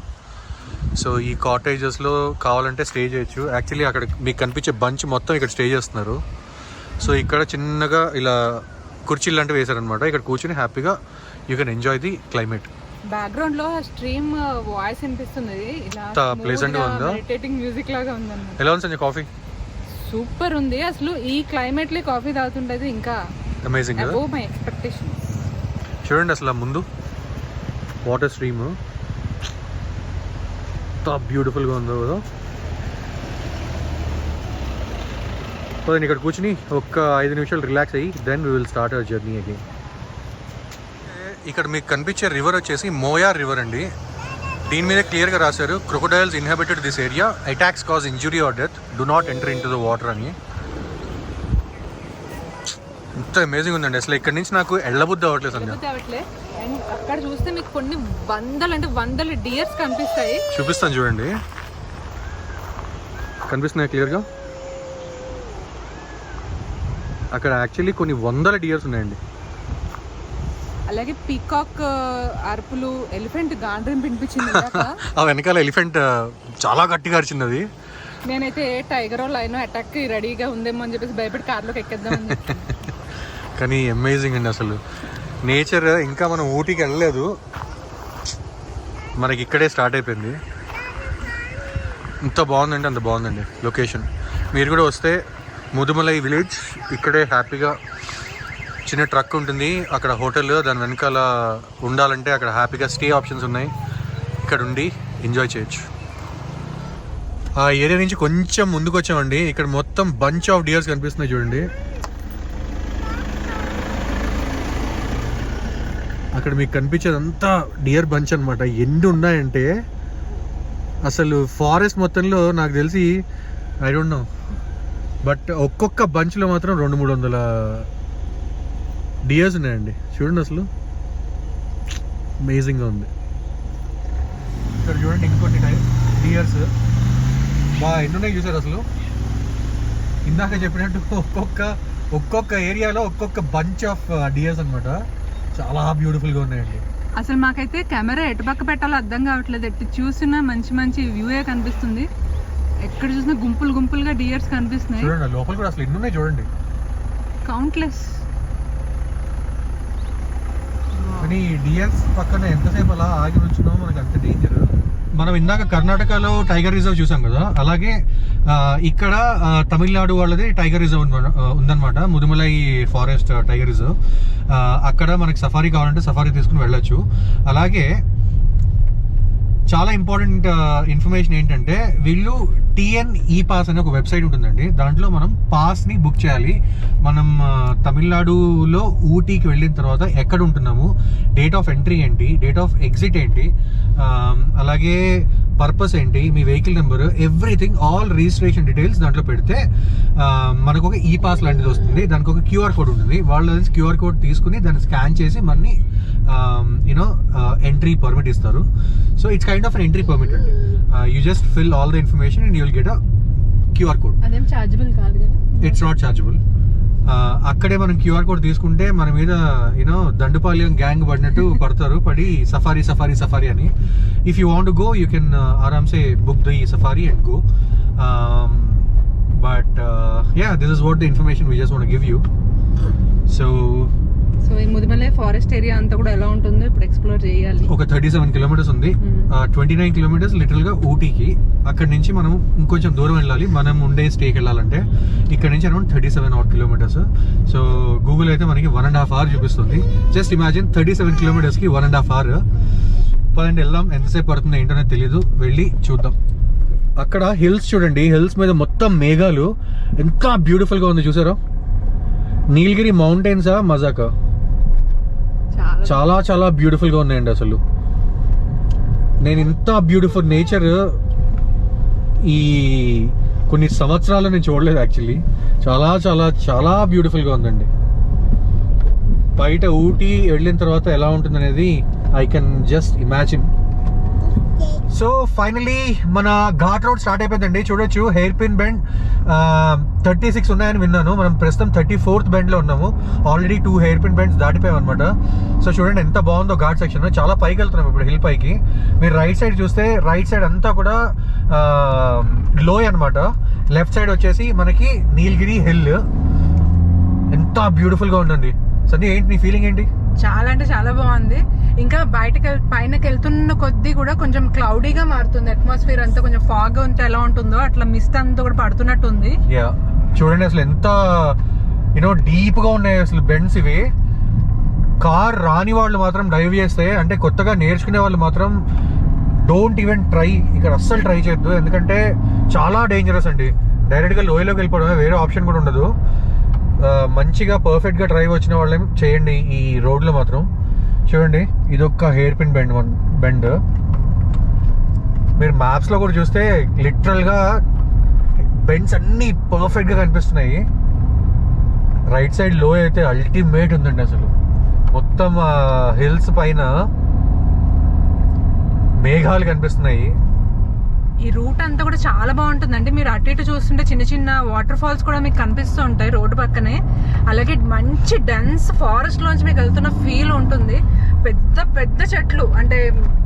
సో ఈ కాటేజెస్లో కావాలంటే స్టే చేయొచ్చు. యాక్చువల్లీ అక్కడ మీకు కనిపించే బంచ్ మొత్తం ఇక్కడ స్టే చేస్తున్నారు. సో ఇక్కడ చిన్నగా ఇలా కుర్చీలు లాంటివి వేశారనమాట. ఇక్కడ కూర్చుని హ్యాపీగా you can enjoy the climate. Background లో స్ట్రీమ్ వాయిస్ అనిపిస్తుంది. ఇలా ప్లెజెంట్ గా ఉందా, మెడిటేటింగ్ మ్యూజిక్ లాగా ఉందన్నమాట. ఎలా ఉంది సంజయ్ కాఫీ? సూపర్ ఉంది. అసలు ఈ క్లైమేట్ లో కాఫీ తాగుతుంటది ఇంకా అమేజింగ్. Above my expectations. చూడండి అసలు ముందు వాటర్ స్ట్రీమ్ ఎంత బ్యూటిఫుల్ గా ఉందో కదా. నేను ఇక్కడ కూర్చుని ఒక్క 5 నిమిషాలు రిలాక్స్ అయ్యి then we will start our journey again. ఇక్కడ మీకు కనిపించే రివర్ వచ్చేసి మోయార్ రివర్ అండి. దీని మీద క్లియర్గా రాశారు, crocodiles inhabited this area, attacks cause injury are death, do not enter in to the water అని. ఎంత అమేజింగ్ ఉందండి అసలు. ఇక్కడ నుంచి నాకు ఎళ్ళబుద్ధి అవ్వట్లేదు సంధ్య. అండ్ అక్కడ చూస్తే మీకు కొన్ని వందల డియర్స్ కనిపిస్తాయి. చూపిస్తాను చూడండి, కనిపిస్తున్నాయి క్లియర్గా. అక్కడ యాక్చువల్లీ కొన్ని వందల డియర్స్ ఉన్నాయండి. అలాగే పీకాక్ అరుపులు, ఎలిఫెంట్ గాండ్రం వినిపించింది. ఆ వెనకాల ఎలిఫెంట్ చాలా గట్టిగా అరిచింది అది. నేనైతే టైగర్ లైన్ అటాక్ రెడీగా ఉందేమో అని చెప్పేసి భయపడి కార్లోకి ఎక్కేద్దామని. కానీ అమేజింగ్ అండి అసలు నేచర్. ఇంకా మనం ఊటీకి వెళ్ళలేదు, మనకి ఇక్కడే స్టార్ట్ అయిపోయింది. ఎంత బాగుందండి, అంత బాగుందండి లొకేషన్. మీరు కూడా వస్తే ముదుమలై విలేజ్, ఇక్కడే హ్యాపీగా చిన్న ట్రక్ ఉంటుంది, అక్కడ హోటల్, దాని వెనకాల ఉండాలంటే అక్కడ హ్యాపీగా స్టే ఆప్షన్స్ ఉన్నాయి. ఇక్కడ ఉండి ఎంజాయ్ చేయొచ్చు. ఆ ఏరియా నుంచి కొంచెం ముందుకు వచ్చామండి, ఇక్కడ మొత్తం బంచ్ ఆఫ్ డియర్స్ కనిపిస్తున్నాయి చూడండి. అక్కడ మీకు కనిపించేదంతా డియర్ బంచ్ అనమాట. ఎన్ని ఉన్నాయంటే అసలు ఫారెస్ట్ మొత్తంలో నాకు తెలిసి ఐ డోంట్ నో, బట్ ఒక్కొక్క బంచ్లో మాత్రం 200-300 డియర్స్ ఉన్నాయండి. చూడండి అసలు అమేజింగ్గా ఉంది. ఇక్కడ చూడండి ఇంకొన్ని డియర్స్ బాగా ఎన్ని ఉన్నాయి చూసారు అసలు. ఇందాక చెప్పినట్టు ఒక్కొక్క ఏరియాలో ఒక్కొక్క బంచ్ ఆఫ్ డియర్స్ అనమాట. చాలా బ్యూటిఫుల్గా ఉన్నాయండి. అసలు మాకైతే కెమెరా ఎటు పక్క పెట్టాలో అర్థం కావట్లేదు. ఎటు చూసినా మంచి వ్యూయే కనిపిస్తుంది. ఎక్కడ చూసినా గుంపులుగా డియర్స్ కనిపిస్తున్నాయి. చూడండి లోపల కూడా అసలు ఎన్ని ఉన్నాయి చూడండి, కౌంట్లెస్. కానీ డియర్స్ పక్కన ఎంతసేపు అలా ఆగి నుంచున్నామో మనకు అంత డేంజర్. మనం ఇందాక కర్ణాటకలో టైగర్ రిజర్వ్ చూసాం కదా, అలాగే ఇక్కడ తమిళనాడు వాళ్ళది టైగర్ రిజర్వ్ ఉందన్నమాట, ముదుమలై ఫారెస్ట్ టైగర్ రిజర్వ్. అక్కడ మనకి సఫారీ కావాలంటే సఫారీ తీసుకుని వెళ్ళొచ్చు. అలాగే చాలా ఇంపార్టెంట్ ఇన్ఫర్మేషన్ ఏంటంటే వీళ్ళు టిఎన్ ఈ పాస్ అనే ఒక వెబ్సైట్ ఉంటుందండి. దాంట్లో మనం పాస్ని బుక్ చేయాలి. మనం తమిళనాడులో ఊటీకి వెళ్ళిన తర్వాత ఎక్కడ ఉంటున్నాము, డేట్ ఆఫ్ ఎంట్రీ ఏంటి, డేట్ ఆఫ్ ఎగ్జిట్ ఏంటి, అలాగే పర్పస్ ఏంటి, మీ vehicle number, everything, all registration details దాంట్లో పెడితే మనకు ఒక ఈ పాస్ లాంటిది వస్తుంది. దానికి ఒక క్యూఆర్ కోడ్ ఉంటుంది. వాళ్ళు క్యూఆర్ కోడ్ తీసుకుని దాన్ని స్కాన్ చేసి మనని యూనో ఎంట్రీ పర్మిట్ ఇస్తారు. So it's kind of entry permit అండి. You just fill all the information and you will get a QR code. అదేం చార్జబుల్ కాదు కదా? It's not chargeable. అక్కడే మనం క్యూఆర్ కోడ్ తీసుకుంటే మన మీద యూనో దండుపాలెం గ్యాంగ్ పడినట్టు పడి సఫారీ అని. If you want to go you can ఆరామ్సే book the safari and go. But yeah, this is what the information we just want to give you. So so ఈ Mudumalai forest area అంతా కూడా ఎలా ఉంటుందో ఇప్పుడు ఎక్స్ప్లోర్ చేయాలి. ఒక 37 కిలోమీటర్స్ ఉంది. 29 కిలోమీటర్స్ లిటరల్ గా ఊటీకి. అక్కడ నుంచి మనం ఇంకొంచెం దూరం వెళ్ళాలి మనం ఉండే స్టేకి వెళ్ళాలంటే. ఇక్కడ నుంచి అరౌండ్ 37 కిలోమీటర్స్. సో గూగుల్ అయితే మనకి 1.5 hours చూపిస్తుంది. జస్ట్ ఇమాజిన్ 37 కిలోమీటర్స్ కి 1.5 hours. పదండి వెళ్దాం. ఎంతసేపు పడుతుందో ఏంటనే తెలియదు, వెళ్ళి చూద్దాం. అక్కడ హిల్స్ చూడండి, హిల్స్ మీద మొత్తం మేఘాలు, ఎంత బ్యూటిఫుల్ గా ఉంది చూసారా. నీలగిరి మౌంటైన్సా మజాకా, చాలా చాలా బ్యూటిఫుల్ గా ఉన్నాయండి అసలు. నేను ఇంత బ్యూటిఫుల్ నేచర్ ఈ కొన్ని సంవత్సరాలు నేను చూడలేదు యాక్చువల్లీ. చాలా చాలా చాలా బ్యూటిఫుల్ గా ఉందండి. బయట ఊటీ వెళ్ళిన తర్వాత ఎలా ఉంటుంది అనేది I can just imagine. So finally మన ఘాట్ రోడ్ స్టార్ట్ అయిపోయిందండి. చూడొచ్చు హెయిర్ పిన్ బెండ్ 36 ఉన్నాయని విన్నాను. మనం ప్రస్తుతం 34th బెండ్ లో ఉన్నాము. ఆల్రెడీ 2 హెయిర్ పిన్ బెండ్స్ దాటిపోయాం అనమాట. సో చూడండి ఎంత బాగుందో ఘాట్ సెక్షన్. చాలా పైకి వెళ్తున్నాం ఇప్పుడు, హిల్ పైకి. మీరు రైట్ సైడ్ చూస్తే రైట్ సైడ్ అంతా కూడా లోయ్ అనమాట. లెఫ్ట్ సైడ్ వచ్చేసి మనకి నీలగిరి హిల్. ఎంత బ్యూటిఫుల్ గా ఉందండి. సన్నీ ఏంటి నీ ఫీలింగ్ ఏంటి? చాలా అంటే చాలా బాగుంది. ఇంకా పైనకి వెళ్తున్న కొద్దీ కూడా కొంచెం క్లౌడీగా మారుతుంది అట్మాస్ఫియర్ అంతా. కొంచెం ఫాగ్ ఉంటే ఎలా ఉంటుందో అట్లా మిస్ట్ అంతా కూడా పడుతున్నట్టుంది. చూడండి అసలు ఎంత డీప్ గా ఉన్నాయి అసలు బెండ్స్ ఇవి. కార్ రాని వాళ్ళు మాత్రం డ్రైవ్ చేస్తే, అంటే కొత్తగా నేర్చుకునే వాళ్ళు మాత్రం డోంట్ ఈవెన్ ట్రై. ఇక్కడ అస్సలు ట్రై చేయొద్దు, ఎందుకంటే చాలా డేంజరస్ అండి. డైరెక్ట్ గా లోయలోకి వెళ్ళిపోవడమే, వేరే ఆప్షన్ కూడా ఉండదు. మంచిగా పర్ఫెక్ట్ గా డ్రైవ్ వచ్చిన వాళ్ళేం చేయండి ఈ రోడ్ లో మాత్రం. చూడండి ఇదొక్క హెయిర్ పిన్ బెండ్. మీరు మ్యాప్స్ లో కూడా చూస్తే లిటరల్ గా బెండ్స్ అన్ని పర్ఫెక్ట్ గా కనిపిస్తున్నాయి. రైట్ సైడ్ లో అయితే అల్టిమేట్ ఉందండి అసలు. మొత్తం హిల్స్ పైన మేఘాలు కనిపిస్తున్నాయి. ఈ రూట్ అంతా కూడా చాలా బాగుంటుందండి. మీరు అటు ఇటు చూస్తుంటే చిన్న చిన్న వాటర్ ఫాల్స్ కూడా మీకు కనిపిస్తూ ఉంటాయి రోడ్డు పక్కనే. అలాగే మంచి డెన్స్ ఫారెస్ట్ లోంచి మీకు వెళ్తున్న ఫీల్ ఉంటుంది. పెద్ద పెద్ద చెట్లు, అంటే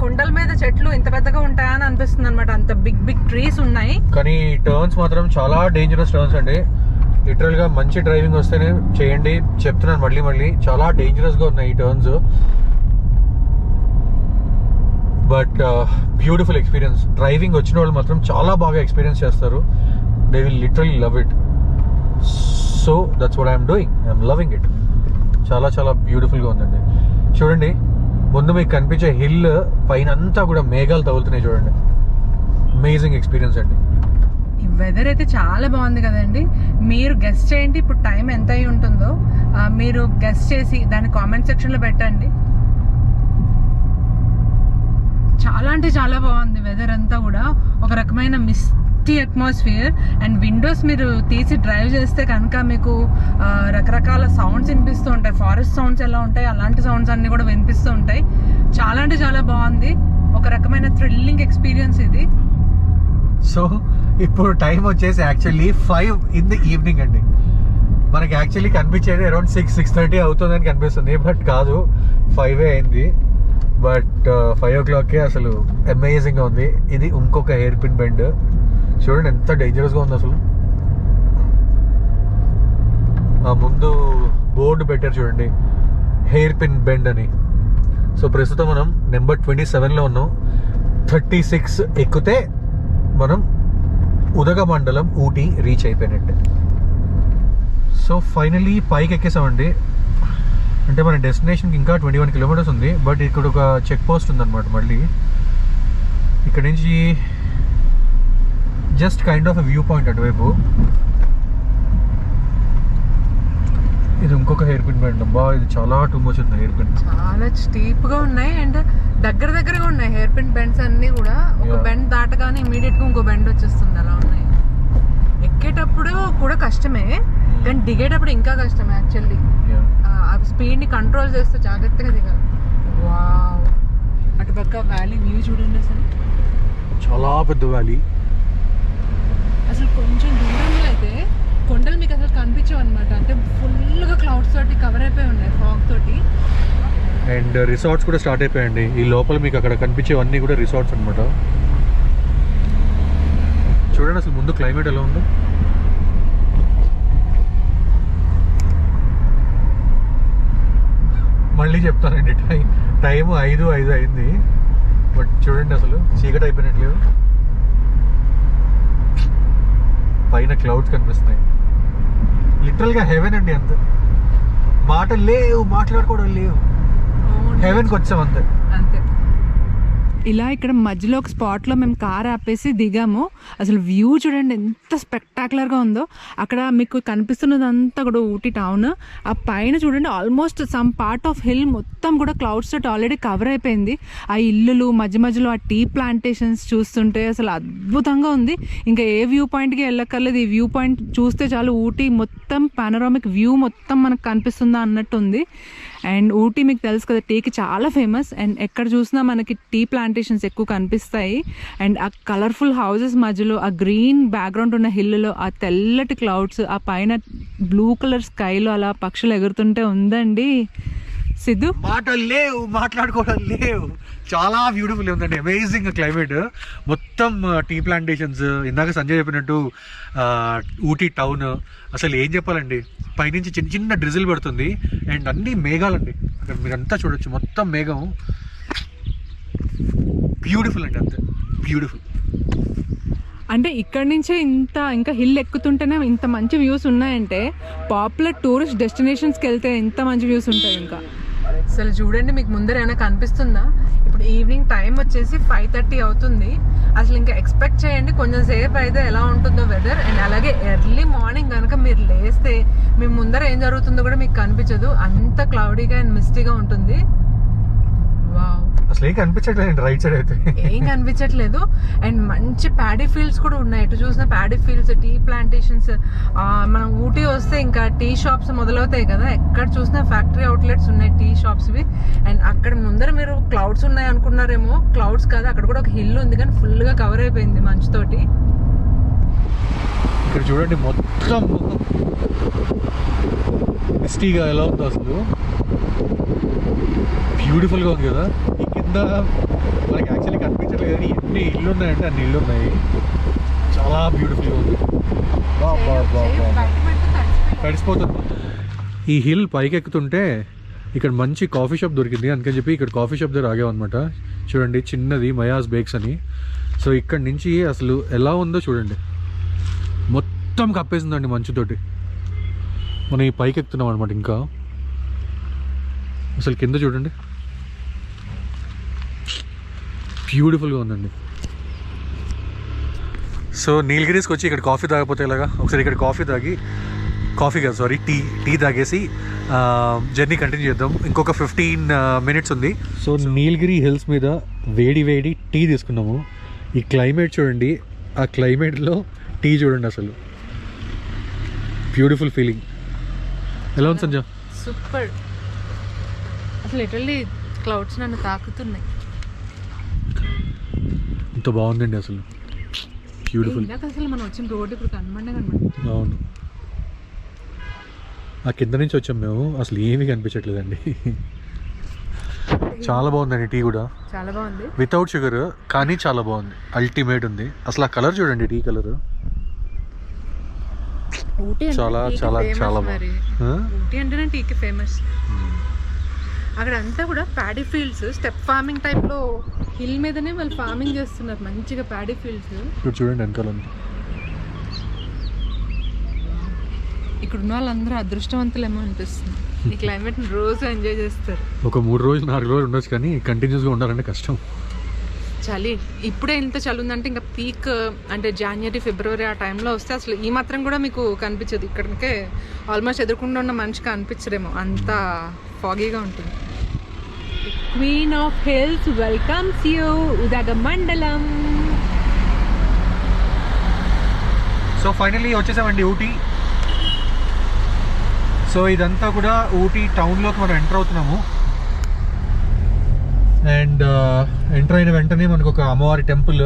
కొండల మీద చెట్లు ఇంత పెద్దగా ఉంటాయని అనిపిస్తుంది అనమాట. అంత బిగ్ బిగ్ ట్రీస్ ఉన్నాయి. కానీ టర్న్స్ మాత్రం చాలా డేంజరస్ టర్న్స్ అండి. లిటరల్ గా మంచి డ్రైవింగ్ వస్తేనే చేయండి, చెప్తున్నాను మళ్ళీ మళ్ళీ. చాలా డేంజరస్ గా ఉన్నాయి ఈ turns. But beautiful experience. Driving వచ్చిన వాళ్ళు మాత్రం చాలా బాగా ఎక్స్పీరియన్స్ చేస్తారు. They will literally love it. So that's what I'm doing. I'm loving it. చాలా చాలా బ్యూటిఫుల్గా ఉందండి. చూడండి ముందు మీకు కనిపించే హిల్ పైన అంతా కూడా మేఘాలు తగులుతున్నాయి చూడండి. అమేజింగ్ ఎక్స్పీరియన్స్ అండి. ఈ వెదర్ అయితే చాలా బాగుంది కదండి. మీరు గెస్ట్ చేయండి ఇప్పుడు టైం ఎంత అయి ఉంటుందో. మీరు గెస్ట్ చేసి దాన్ని కామెంట్ సెక్షన్లో పెట్టండి. చాలా అంటే చాలా బాగుంది వెదర్ అంతా కూడా. ఒక రకమైన మిస్టీ అట్మాస్ఫియర్. అండ్ విండోస్ మీరు తీసి డ్రైవ్ చేస్తే కనుక మీకు రకరకాల సౌండ్స్ వినిపిస్తూ ఉంటాయి. ఫారెస్ట్ సౌండ్స్ ఎలా ఉంటాయి అలాంటి సౌండ్స్ అన్ని కూడా వినిపిస్తూ ఉంటాయి. చాలా అంటే చాలా బాగుంది. ఒక రకమైన థ్రిల్లింగ్ ఎక్స్పీరియన్స్ ఇది. సో ఇప్పుడు టైం వచ్చేసి యాక్చువల్లీ 5 in the evening అండి. మనకి యాక్చువల్లీ కనిపించేది అరౌండ్ 6-6:30 అవుతుందని కనిపిస్తుంది, బట్ కాదు 5 అయింది. బట్ 5 o'clockకే అసలు అమేజింగ్గా ఉంది. ఇది ఇంకొక హెయిర్ పిన్ బెండ్. చూడండి ఎంత డేంజరస్గా ఉంది అసలు. ముందు బోర్డు పెట్టారు చూడండి, హెయిర్ పిన్ బెండ్ అని. సో ప్రస్తుతం మనం నెంబర్ 27లో ఉన్నాం. 36 ఎక్కితే మనం ఉదగమండలం ఊటీ రీచ్ అయిపోయినట్టే. సో ఫైనలీ పైకి ఎక్కేసామండి. అంటే మన డెస్టినేషన్కి ఇంకా 21 kilometers ఉంది. బట్ ఇక్కడ ఒక చెక్ పోస్ట్ ఉందన్నమాట. మళ్ళీ ఇక్కడ నుంచి just kind of view point అటువైపు. ఇది ఇంకొక హెయిర్ పిన్ బెండ్. అబ్బా ఇది చాలా టూ మచ్ ఉంది హెయిర్ పిన్. చాలా స్టీప్ గా ఉన్నాయి అండ్ దగ్గరగా ఉన్నాయి హెయిర్ పిన్ బెండ్స్ అన్ని కూడా. ఒక బెండ్ దాటగానే ఇమీడియట్ గా ఇంకో బెండ్ వచ్చేస్తుంది. అలా ఉన్నాయి. ఎక్కేటప్పుడు కూడా కష్టమే, కానీ దిగేటప్పుడు ఇంకా కష్టమే యాక్చువల్లీ. స్పీడ్ ని కంట్రోల్ చేస్తూ జాగ్రత్తగా దిగాలి. వావ్, అటుపక్క వ్యాలీ వ్యూ చూడండి అసలు. చాలా పెద్ద వ్యాలీ. అసలు కొంచెం దూరంలో అయితే కొండలు మీకు అసలు కనిపించవు అనమాట. అంటే ఫుల్గా క్లౌడ్స్ తోటి కవర్ అయిపోయి ఉన్నాయి, ఫాగ్ తోటి. అండ్ రిసార్ట్స్ కూడా స్టార్ట్ అయిపోయాయండి. ఈ లోపల మీకు అక్కడ కనిపించేవన్నీ కూడా రిసార్ట్స్ అనమాట. చూడండి అసలు ముందు క్లైమేట్ ఎలా ఉందో. మళ్ళీ చెప్తానండి, టైం 5 అయింది. బట్ చూడండి అసలు చీకటి అయిపోయినట్లేదు. పైన క్లౌడ్స్ కనిపిస్తున్నాయి. లిటరల్గా హెవెన్ అండి. అంతే, మాటలు లేవు, మాట్లాడుకోవడం లేవు. హెవెన్కి వచ్చాం అంతే. అంతే. ఇలా ఇక్కడ మధ్యలో ఒక స్పాట్లో మేము కార్ ఆపేసి దిగాము. అసలు వ్యూ చూడండి ఎంత స్పెక్టాకులర్గా ఉందో. అక్కడ మీకు కనిపిస్తున్నదంతా కూడా ఊటీ టౌన్. ఆ పైన చూడండి almost some part of hill మొత్తం కూడా క్లౌడ్స్ తోటి ఆల్రెడీ కవర్ అయిపోయింది. ఆ ఇల్లులు మధ్య మధ్యలో ఆ టీ ప్లాంటేషన్స్ చూస్తుంటే అసలు అద్భుతంగా ఉంది. ఇంకా ఏ వ్యూ పాయింట్కి వెళ్ళక్కర్లేదు, ఈ వ్యూ పాయింట్ చూస్తే చాలు ఊటీ మొత్తం పానరామిక్ వ్యూ మొత్తం మనకు కనిపిస్తుందా అన్నట్టు ఉంది. అండ్ ఊటీ మీకు తెలుసు కదా, టీకి చాలా ఫేమస్. అండ్ ఎక్కడ చూసినా మనకి టీ ప్లాంటేషన్స్ ఎక్కువ కనిపిస్తాయి. అండ్ ఆ కలర్ఫుల్ హౌసెస్ మధ్యలో ఆ గ్రీన్ బ్యాక్గ్రౌండ్ ఉన్న హిల్లో ఆ తెల్లటి క్లౌడ్స్, ఆ పైన బ్లూ కలర్ స్కైలో అలా పక్షులు ఎగురుతుంటే ఉందండి. సిద్ధు, మాటలు లేవు, మాట్లాడుకోవడం లేవు. చాలా బ్యూటిఫుల్ ఉందండి. Amazing climate. మొత్తం టీ ప్లాంటేషన్స్, ఇందాక సంజయ్ చెప్పినట్టు ఊటీ టౌన్. అసలు ఏం చెప్పాలండి, పైనుంచి చిన్న చిన్న డ్రిజిల్ పడుతుంది. అండ్ అన్ని మేఘాలండి, అక్కడ మీరంతా చూడొచ్చు, మొత్తం మేఘం. బ్యూటిఫుల్ అండి, అంతే బ్యూటిఫుల్. అంటే ఇక్కడ నుంచే ఇంకా హిల్ ఎక్కుతుంటేనే ఇంత మంచి వ్యూస్ ఉన్నాయంటే పాపులర్ టూరిస్ట్ డెస్టినేషన్స్కి వెళ్తే ఎంత మంచి వ్యూస్ ఉంటాయి. ఇంకా అసలు చూడండి, మీకు ముందర ఏమైనా కనిపిస్తుందా? ఇప్పుడు ఈవినింగ్ టైం వచ్చేసి 5:30 అవుతుంది. అసలు ఇంకా ఎక్స్పెక్ట్ చేయండి కొంచెం సేపు అయితే ఎలా ఉంటుందో వెదర్. అండ్ అలాగే ఎర్లీ మార్నింగ్ కనుక మీరు లేస్తే మీ ముందర ఏం జరుగుతుందో కూడా మీకు కనిపించదు, అంత క్లౌడీగా అండ్ మిస్టీగా ఉంటుంది. వావ్, అసలు ఏం కనిపించట్లేదు రైట్ సైడ్ అయితే, ఏం కనిపించట్లేదు. అండ్ మంచి ప్యాడీ ఫీల్డ్స్ కూడా ఉన్నాయి. ఎటు చూసిన ప్యాడీ ఫీల్డ్స్, టీ ప్లాంటేషన్స్. మనం ఊటీ వస్తే ఇంకా టీ షాప్స్ మొదలవుతాయి కదా, ఎక్కడ చూసినా ఫ్యాక్టరీ అవుట్లెట్స్ ఉన్నాయి టీ షాప్స్వి. అండ్ అక్కడ ముందర మీరు క్లౌడ్స్ ఉన్నాయి అనుకున్నారేమో, క్లౌడ్స్ కాదు, అక్కడ కూడా ఒక హిల్ ఉంది కానీ ఫుల్గా కవర్ అయిపోయింది మంచుతోటి. ఇక్కడ చూడండి మొత్తం మిస్టీగా ఎలా ఉందో అసలు, బ్యూటిఫుల్గా ఉంది కదా. ఈ కింద మనకి యాక్చువల్లీ కనిపించట్లేదు కానీ ఎన్ని ఇల్లు ఉన్నాయంటే అన్ని ఇల్లు ఉన్నాయి. చాలా బ్యూటిఫుల్గా ఉంది. తడిసిపోతుంది. ఈ హిల్ పైకి ఎక్కుతుంటే ఇక్కడ మంచి కాఫీ షాప్ దొరికింది, అందుకని చెప్పి ఇక్కడ కాఫీ షాప్ దగ్గర ఆగామన్నమాట. చూడండి చిన్నది మయాస్ బేక్స్ అని. సో ఇక్కడ నుంచి అసలు ఎలా ఉందో చూడండి, మొత్తం కప్పేసిందండి మంచుతోటి. మనం ఈ పైకి ఎక్కుతున్నాం అనమాట. ఇంకా అసలు కింద చూడండి, బ్యూటిఫుల్గా ఉందండి. సో నీలగిరీస్కి వచ్చి ఇక్కడ కాఫీ తాగకపోతే ఇలాగా, ఒకసారి ఇక్కడ టీ తాగేసి జర్నీ కంటిన్యూ చేద్దాం. ఇంకొక 15 minutes ఉంది. సో నీలగిరి హిల్స్ మీద వేడి టీ తీసుకున్నాము. ఈ క్లైమేట్ చూడండి, ఆ క్లైమేట్లో టీ చూడండి, అసలు బ్యూటిఫుల్ ఫీలింగ్. ఎలా ఉంది సంజయ్? సూపర్. అసలు లిటరల్లీ క్లౌడ్స్ నన్ను తాకుతున్నాయి. ఎంత బాగుందండి అసలు, బ్యూటిఫుల్. అసలు మనం వచ్చిన రోడ్డు ఇప్పుడు కనబడే. అవును, ఆ కింద నుంచి వచ్చాం మేము, అసలు ఏమీ కనిపించట్లేదండి. చాలా బాగుందండి టీ కూడా, చాలా బాగుంది. వితౌట్ షుగర్ కానీ చాలా బాగుంది, అల్టిమేట్ ఉంది. అసలు ఆ కలర్ చూడండి, టీ కలర్ చాలా చాలా చాలా బాగుంది. ఊటీ అంటేనే టీకి ఫేమస్. అక్కడ అంతా కూడా ప్యాడీ ఫీల్డ్స్, స్టెప్ ఫార్మింగ్ టైప్లో హిల్ మీదనే వాళ్ళు ఫార్మింగ్ చేస్తున్నారు మంచిగా ప్యాడీ ఫీల్డ్స్. ఇప్పుడు చూడండి వెనకాల ఇక్కడ ఉన్న వాళ్ళందరూ అదృష్టవంతులేమో అనిపిస్తుంది. ఈ క్లైమేట్ రోజు ఎంజాయ్ చేస్తారు. ఒక 3 రోజులు 4 రోజులు ఉండొచ్చు కానీ కంటిన్యూస్గా ఉండాలంటే కష్టం. చలి ఇప్పుడే ఇంత చలి ఉందంటే ఇంకా పీక్ అంటే జనవరి ఫిబ్రవరి ఆ టైంలో వస్తే అసలు ఈ మాత్రం కూడా మీకు కనిపించదు. ఇక్కడికే ఆల్మోస్ట్ ఎదుర్కొంటూ ఉన్న మనిషికి అనిపించడేమో, అంత ఫాగీగా ఉంటుంది. Queen of hills welcomes you Udhagamandalam. So finally వచ్చేసామండి ఊటీ. సో ఇదంతా కూడా ఊటీ టౌన్లోకి మనం ఎంటర్ అవుతున్నాము. అండ్ ఎంటర్ అయిన వెంటనే మనకు ఒక అమ్మవారి టెంపుల్,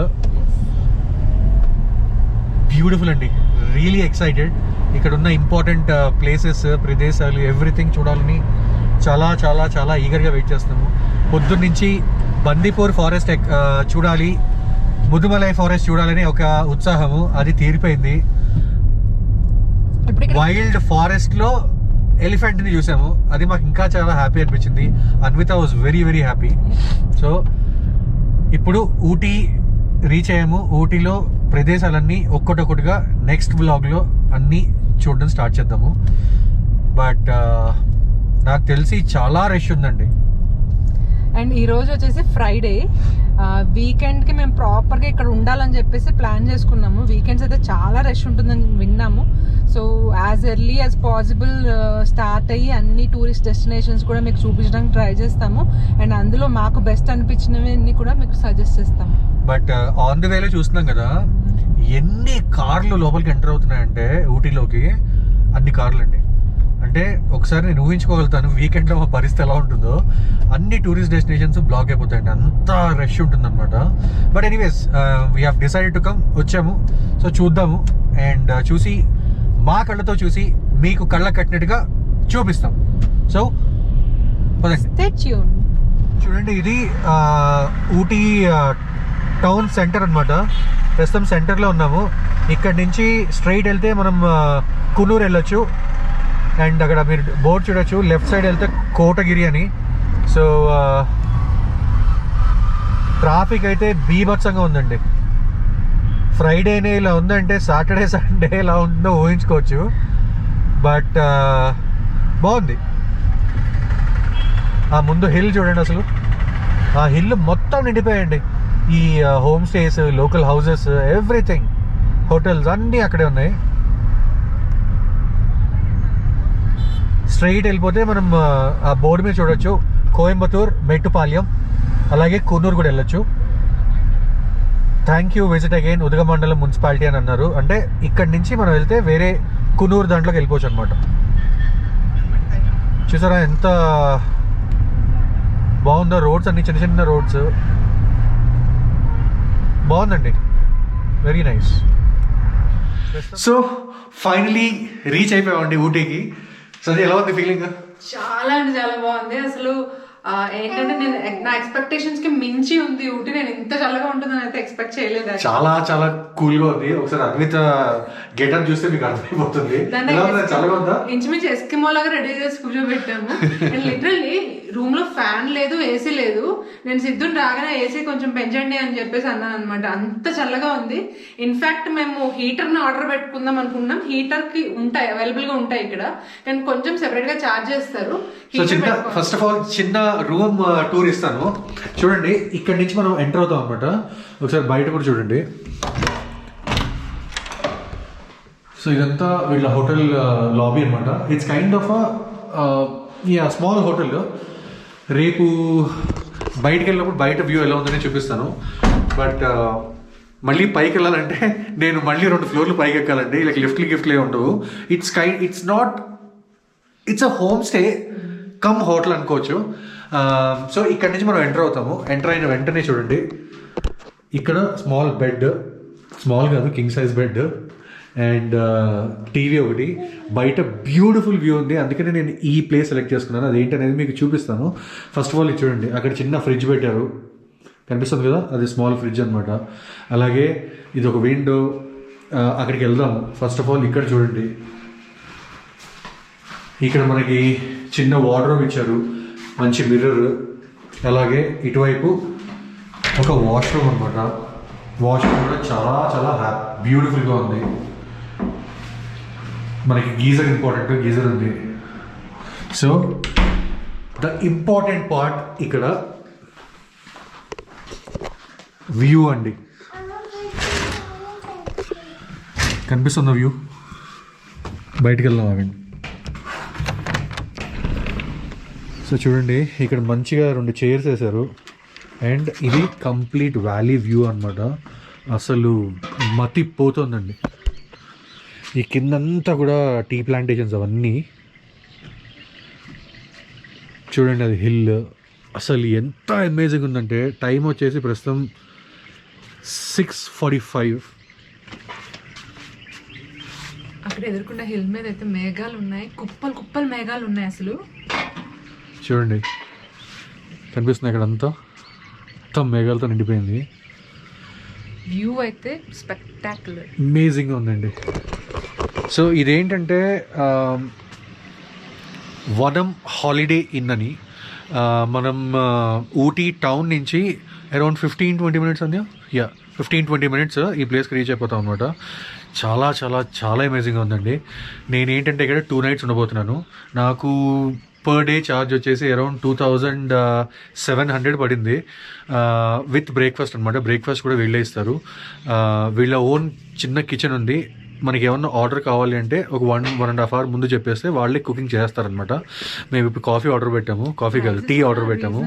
బ్యూటిఫుల్ అండి, రియలీ ఎక్సైటెడ్. ఇక్కడ ఉన్న ఇంపార్టెంట్ ప్లేసెస్, ప్రదేశాలు, ఎవ్రీథింగ్ చూడాలని చాలా చాలా చాలా ఈగర్గా వెయిట్ చేస్తున్నాము. పొద్దున్న నుంచి బందీపూర్ ఫారెస్ట్ చూడాలి, ముదుమలై ఫారెస్ట్ చూడాలని ఒక ఉత్సాహము, అది తీరిపోయింది. వైల్డ్ ఫారెస్ట్లో ఎలిఫెంట్ని చూసాము, అది మాకు ఇంకా చాలా హ్యాపీ అనిపించింది. Anvitha was very very happy. So ఇప్పుడు ఊటీ రీచ్ అయ్యాము. ఊటీలో ప్రదేశాలన్నీ ఒక్కొక్కటిగా నెక్స్ట్ బ్లాగ్లో అన్నీ చూడడం స్టార్ట్ చేద్దాము. బట్ నాకు తెలిసి చాలా రష్ ఉందండి. అండ్ ఈరోజు వచ్చేసి ఫ్రైడే, వీకెండ్కి మేము ప్రాపర్గా ఇక్కడ ఉండాలని చెప్పేసి ప్లాన్ చేసుకున్నాము. వీకెండ్స్ అయితే చాలా రష్ ఉంటుందని విన్నాము. So as early as possible start అయ్యి అన్ని టూరిస్ట్ డెస్టినేషన్స్ కూడా మీకు చూపించడానికి ట్రై చేస్తాము. అండ్ అందులో మాకు బెస్ట్ అనిపించినవి కూడా మీకు సజెస్ట్ చేస్తాము. బట్ ఆన్ ది వేలో చూస్తున్నాం కదా, ఎన్ని కార్లు లోపలికి ఎంటర్ అవుతున్నాయంటే ఊటీలోకి, అన్ని కార్లు అండి. అంటే ఒకసారి నేను ఊహించుకోగలుగుతాను వీకెండ్లో మా పరిస్థితి ఎలా ఉంటుందో. అన్ని టూరిస్ట్ డెస్టినేషన్స్ బ్లాక్ అయిపోతాయండి, అంత రష్ ఉంటుందన్నమాట. But anyways we have decided to come, వచ్చాము. సో చూద్దాము, అండ్ చూసి మా కళ్ళతో చూసి మీకు కళ్ళ కట్టినట్టుగా చూపిస్తాం. సో చూడండి, ఇది ఊటీ టౌన్ సెంటర్ అనమాట. ప్రస్తుతం సెంటర్లో ఉన్నాము. ఇక్కడ నుంచి స్ట్రైట్ వెళ్తే మనం కునూర్ వెళ్ళొచ్చు. అండ్ అక్కడ మీరు బోర్డు చూడొచ్చు, లెఫ్ట్ సైడ్ వెళ్తే కోటగిరి అని. సో ట్రాఫిక్ అయితే బీభత్సంగా ఉందండి. ఫ్రైడేనే ఇలా ఉందంటే సాటర్డే సండే ఎలా ఉందో ఊహించుకోవచ్చు. బట్ బాగుంది. ఆ ముందు హిల్ చూడండి, అసలు ఆ హిల్ మొత్తం నిండిపోయాయండి. ఈ home stays, local houses, everything, hotels అన్నీ అక్కడే ఉన్నాయి. స్ట్రైట్ వెళ్ళిపోతే మనం ఆ బోర్డు మీద చూడొచ్చు కోయంబత్తూర్, మెట్టుపాలెం, అలాగే కున్నూరు కూడా వెళ్ళొచ్చు. Thank you, visit again Udhagamandalam municipality అని అన్నారు. అంటే ఇక్కడి నుంచి మనం వెళ్తే వేరే కున్నూరు దాంట్లోకి వెళ్ళిపోవచ్చు అనమాట. చూసారా ఎంత బాగుందో, రోడ్స్ అన్ని చిన్న చిన్న రోడ్స్, బాగుందండి, very nice. So finally reach అయిపోయామండి ఊటీకి. సో అది ఎలా ఉంది ఫీలింగ్? చాలా అంటే చాలా బాగుంది. అసలు ఏంటంటే నేను నా ఎక్స్పెక్టేషన్స్ కి మించి ఉంది ఊటీ. నేను ఇంత చల్లగా ఉంటుందని అయితే ఎక్స్పెక్ట్ చేయలేదు. చాలా చాలా కూల్ గా ఉంది. ఒకసారి అన్విత గెటప్ చూస్తే మీకు అర్థమైపోతుంది. చల్లగా ఉందా? ఇంచుమించు ఎస్కిమో లాగా రెడీ చేసి కూర్చోబెట్టాము. అండ్ లిటరల్లీ రూమ్ లో ఫ్యాన్ లేదు, ఏసీ లేదు. నేను సిద్ధుని రాగానే ఏసీ కొంచెం పెంచండి అని చెప్పేసి అన్నాను అనమాట. అంత చల్లగా ఉంది. ఇన్ఫాక్ట్ మేము హీటర్ ని ఆర్డర్ పెట్టుకుందాం అనుకున్నాం. హీటర్ కి ఉంటాయి, అవైలబుల్ గా ఉంటాయి ఇక్కడ, కానీ కొంచెం సెపరేట్ గా చార్జ్ చేస్తారు. ఫస్ట్ ఆఫ్ ఆల్ చిన్న రూమ్ టూర్ ఇస్తాను చూడండి. ఇక్కడ నుంచి మనం ఎంటర్ అవుతాం అనమాట. ఒకసారి బయట కూడా చూడండి. సో ఇదంతా వీళ్ళ హోటల్ లాబీ అనమాట. It's kind of small hotel. రేపు బయటకు వెళ్ళినప్పుడు బయట వ్యూ ఎలా ఉందని చూపిస్తాను. బట్ మళ్ళీ పైకి వెళ్ళాలంటే నేను మళ్ళీ 2 ఫ్లోర్లు పైకి ఎక్కాలండి. ఇలా గిఫ్ట్లే ఉండవు. It's a home stay come hotel అనుకోవచ్చు. సో ఇక్కడ నుంచి మనం ఎంటర్ అవుతాము. ఎంటర్ అయిన వెంటనే చూడండి, ఇక్కడ స్మాల్ బెడ్, స్మాల్ కాదు king size bed, and TV ఒకటి. బయట బ్యూటిఫుల్ వ్యూ ఉంది, అందుకనే నేను ఈ ప్లేస్ సెలెక్ట్ చేసుకున్నాను. అదేంటనేది మీకు చూపిస్తాను. ఫస్ట్ ఆఫ్ ఆల్ ఇది చూడండి, అక్కడ చిన్న ఫ్రిడ్జ్ పెట్టారు, కనిపిస్తుంది కదా, అది స్మాల్ ఫ్రిడ్జ్ అనమాట. అలాగే ఇది ఒక విండో. అక్కడికి వెళ్దాము. ఫస్ట్ ఆఫ్ ఆల్ ఇక్కడ చూడండి, ఇక్కడ మనకి చిన్న వార్డ్రోబ్ ఇచ్చారు, మంచి మిర్రర్. అలాగే ఇటువైపు ఒక వాష్రూమ్ అనమాట. వాష్రూమ్ కూడా చాలా చాలా బ్యూటిఫుల్గా ఉంది. మనకి గీజర్ ఇంపార్టెంట్, గీజర్ ఉంది. సో ద ఇంపార్టెంట్ పార్ట్ ఇక్కడ వ్యూ అండి. కనిపిస్తుందా వ్యూ? బయటికి వెళ్దాం ఆగండి. సో చూడండి, ఇక్కడ మంచిగా 2 చైర్స్ వేశారు. అండ్ ఇది కంప్లీట్ వ్యాలీ వ్యూ అనమాట. అసలు మతిపోతుందండి. ఈ కిందంతా కూడా టీ ప్లాంటేషన్స్ అవన్నీ చూడండి. అది హిల్ అసలు ఎంత అమేజింగ్ ఉందంటే. టైం వచ్చేసి ప్రస్తుతం 6:45. అక్కడ ఎదుర్కొన్న హిల్ మీద అయితే మేఘాలు ఉన్నాయి, కుప్పలు కుప్పలు మేఘాలు ఉన్నాయి. అసలు చూడండి, కనిపిస్తుంది ఇక్కడ అంతా మొత్తం మేఘాలతో నిండిపోయింది. వ్యూ అయితే స్పెక్టాక్యులర్, అమేజింగ్గా ఉందండి. సో ఇదేంటంటే వనం హాలిడే ఇన్ అని. మనం ఊటీ టౌన్ నుంచి అరౌండ్ 15-20 మినిట్స్ అండి. 15-20 మినిట్స్ ఈ ప్లేస్కి రీచ్ అయిపోతాం అనమాట. చాలా చాలా చాలా అమేజింగ్గా ఉందండి. నేనేంటంటే ఇక్కడ 2 nights ఉండబోతున్నాను. నాకు పర్ డే ఛార్జ్ వచ్చేసి అరౌండ్ 2700 పడింది విత్ బ్రేక్ఫాస్ట్ అనమాట. బ్రేక్ఫాస్ట్ కూడా వీళ్ళే ఇస్తారు. వీళ్ళ ఓన్ చిన్న కిచెన్ ఉంది. మనకి ఏమన్నా ఆర్డర్ కావాలి అంటే ఒక 1.5 hour ముందు చెప్పేస్తే వాళ్ళే కుకింగ్ చేస్తారనమాట. మేము ఇప్పుడు కాఫీ ఆర్డర్ పెట్టాము, కాఫీ కాదు టీ ఆర్డర్ పెట్టాము.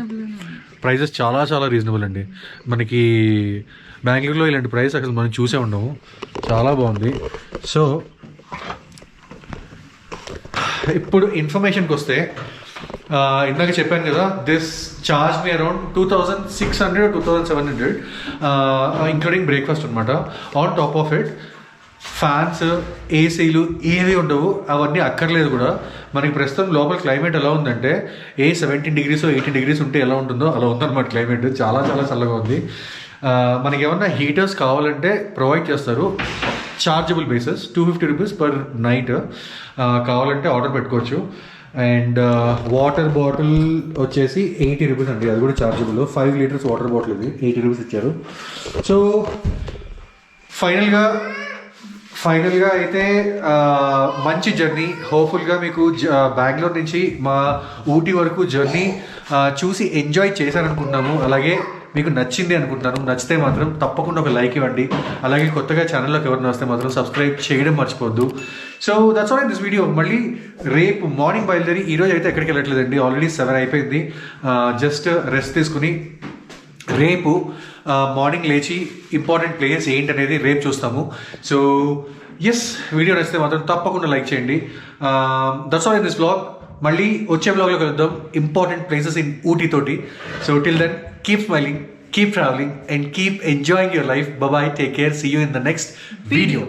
ప్రైజెస్ చాలా చాలా రీజనబుల్ అండి. మనకి బెంగళూరులో ఇలాంటి ప్రైస్ అసలు మనం చూసే ఉండము. చాలా బాగుంది. సో ఇప్పుడు ఇన్ఫర్మేషన్కి వస్తే ఇందాక చెప్పాను కదా, this charge me around 2600 or 2700 including breakfast అనమాట. On top of it fans, ఏసీలు ఏవి ఉండవు, అవన్నీ అక్కర్లేదు కూడా. మనకి ప్రస్తుతం లోపల క్లైమేట్ ఎలా ఉందంటే 17 degrees 18 degrees ఉంటే ఎలా ఉంటుందో అలా ఉందన్నమాట క్లైమేట్. చాలా చాలా చల్లగా ఉంది. మనకి ఏమన్నా హీటర్స్ కావాలంటే ప్రొవైడ్ చేస్తారు. Chargeable bases 250 rupees per night. కావాలంటే ఆర్డర్ పెట్టుకోవచ్చు. అండ్ వాటర్ బాటిల్ వచ్చేసి 80 rupees అండి, అది కూడా చార్జబుల్. 5 liters వాటర్ బాటిల్ ఇది 80 rupees ఇచ్చారు. సో ఫైనల్గా అయితే మంచి జర్నీ. హోప్ఫుల్గా మీకు బెంగళూరు నుంచి మా ఊటీ వరకు జర్నీ చూసి ఎంజాయ్ చేశారనుకుంటున్నాము. అలాగే మీకు నచ్చింది అనుకుంటున్నాను. నచ్చితే మాత్రం తప్పకుండా ఒక లైక్ ఇవ్వండి. అలాగే కొత్తగా ఛానల్లోకి ఎవరిని వస్తే మాత్రం సబ్స్క్రైబ్ చేయడం మర్చిపోద్దు. So that's all in this video. మళ్ళీ రేపు మార్నింగ్ బయలుదేరి, ఈరోజు అయితే ఎక్కడికి వెళ్ళట్లేదండి, ఆల్రెడీ 7 అయిపోయింది. జస్ట్ రెస్ట్ తీసుకుని రేపు మార్నింగ్ లేచి ఇంపార్టెంట్ ప్లేసెస్ ఏంటనేది రేపు చూస్తాము. సో ఎస్, వీడియో నచ్చితే మాత్రం తప్పకుండా లైక్ చేయండి. That's all in this vlog. మళ్ళీ వచ్చే వ్లాగ్లో కలుద్దాం ఇంపార్టెంట్ ప్లేసెస్ ఇన్ ఊటీ తోటి. So till then keep smiling, keep traveling and keep enjoying your life. Bye bye, take care, see you in the next video.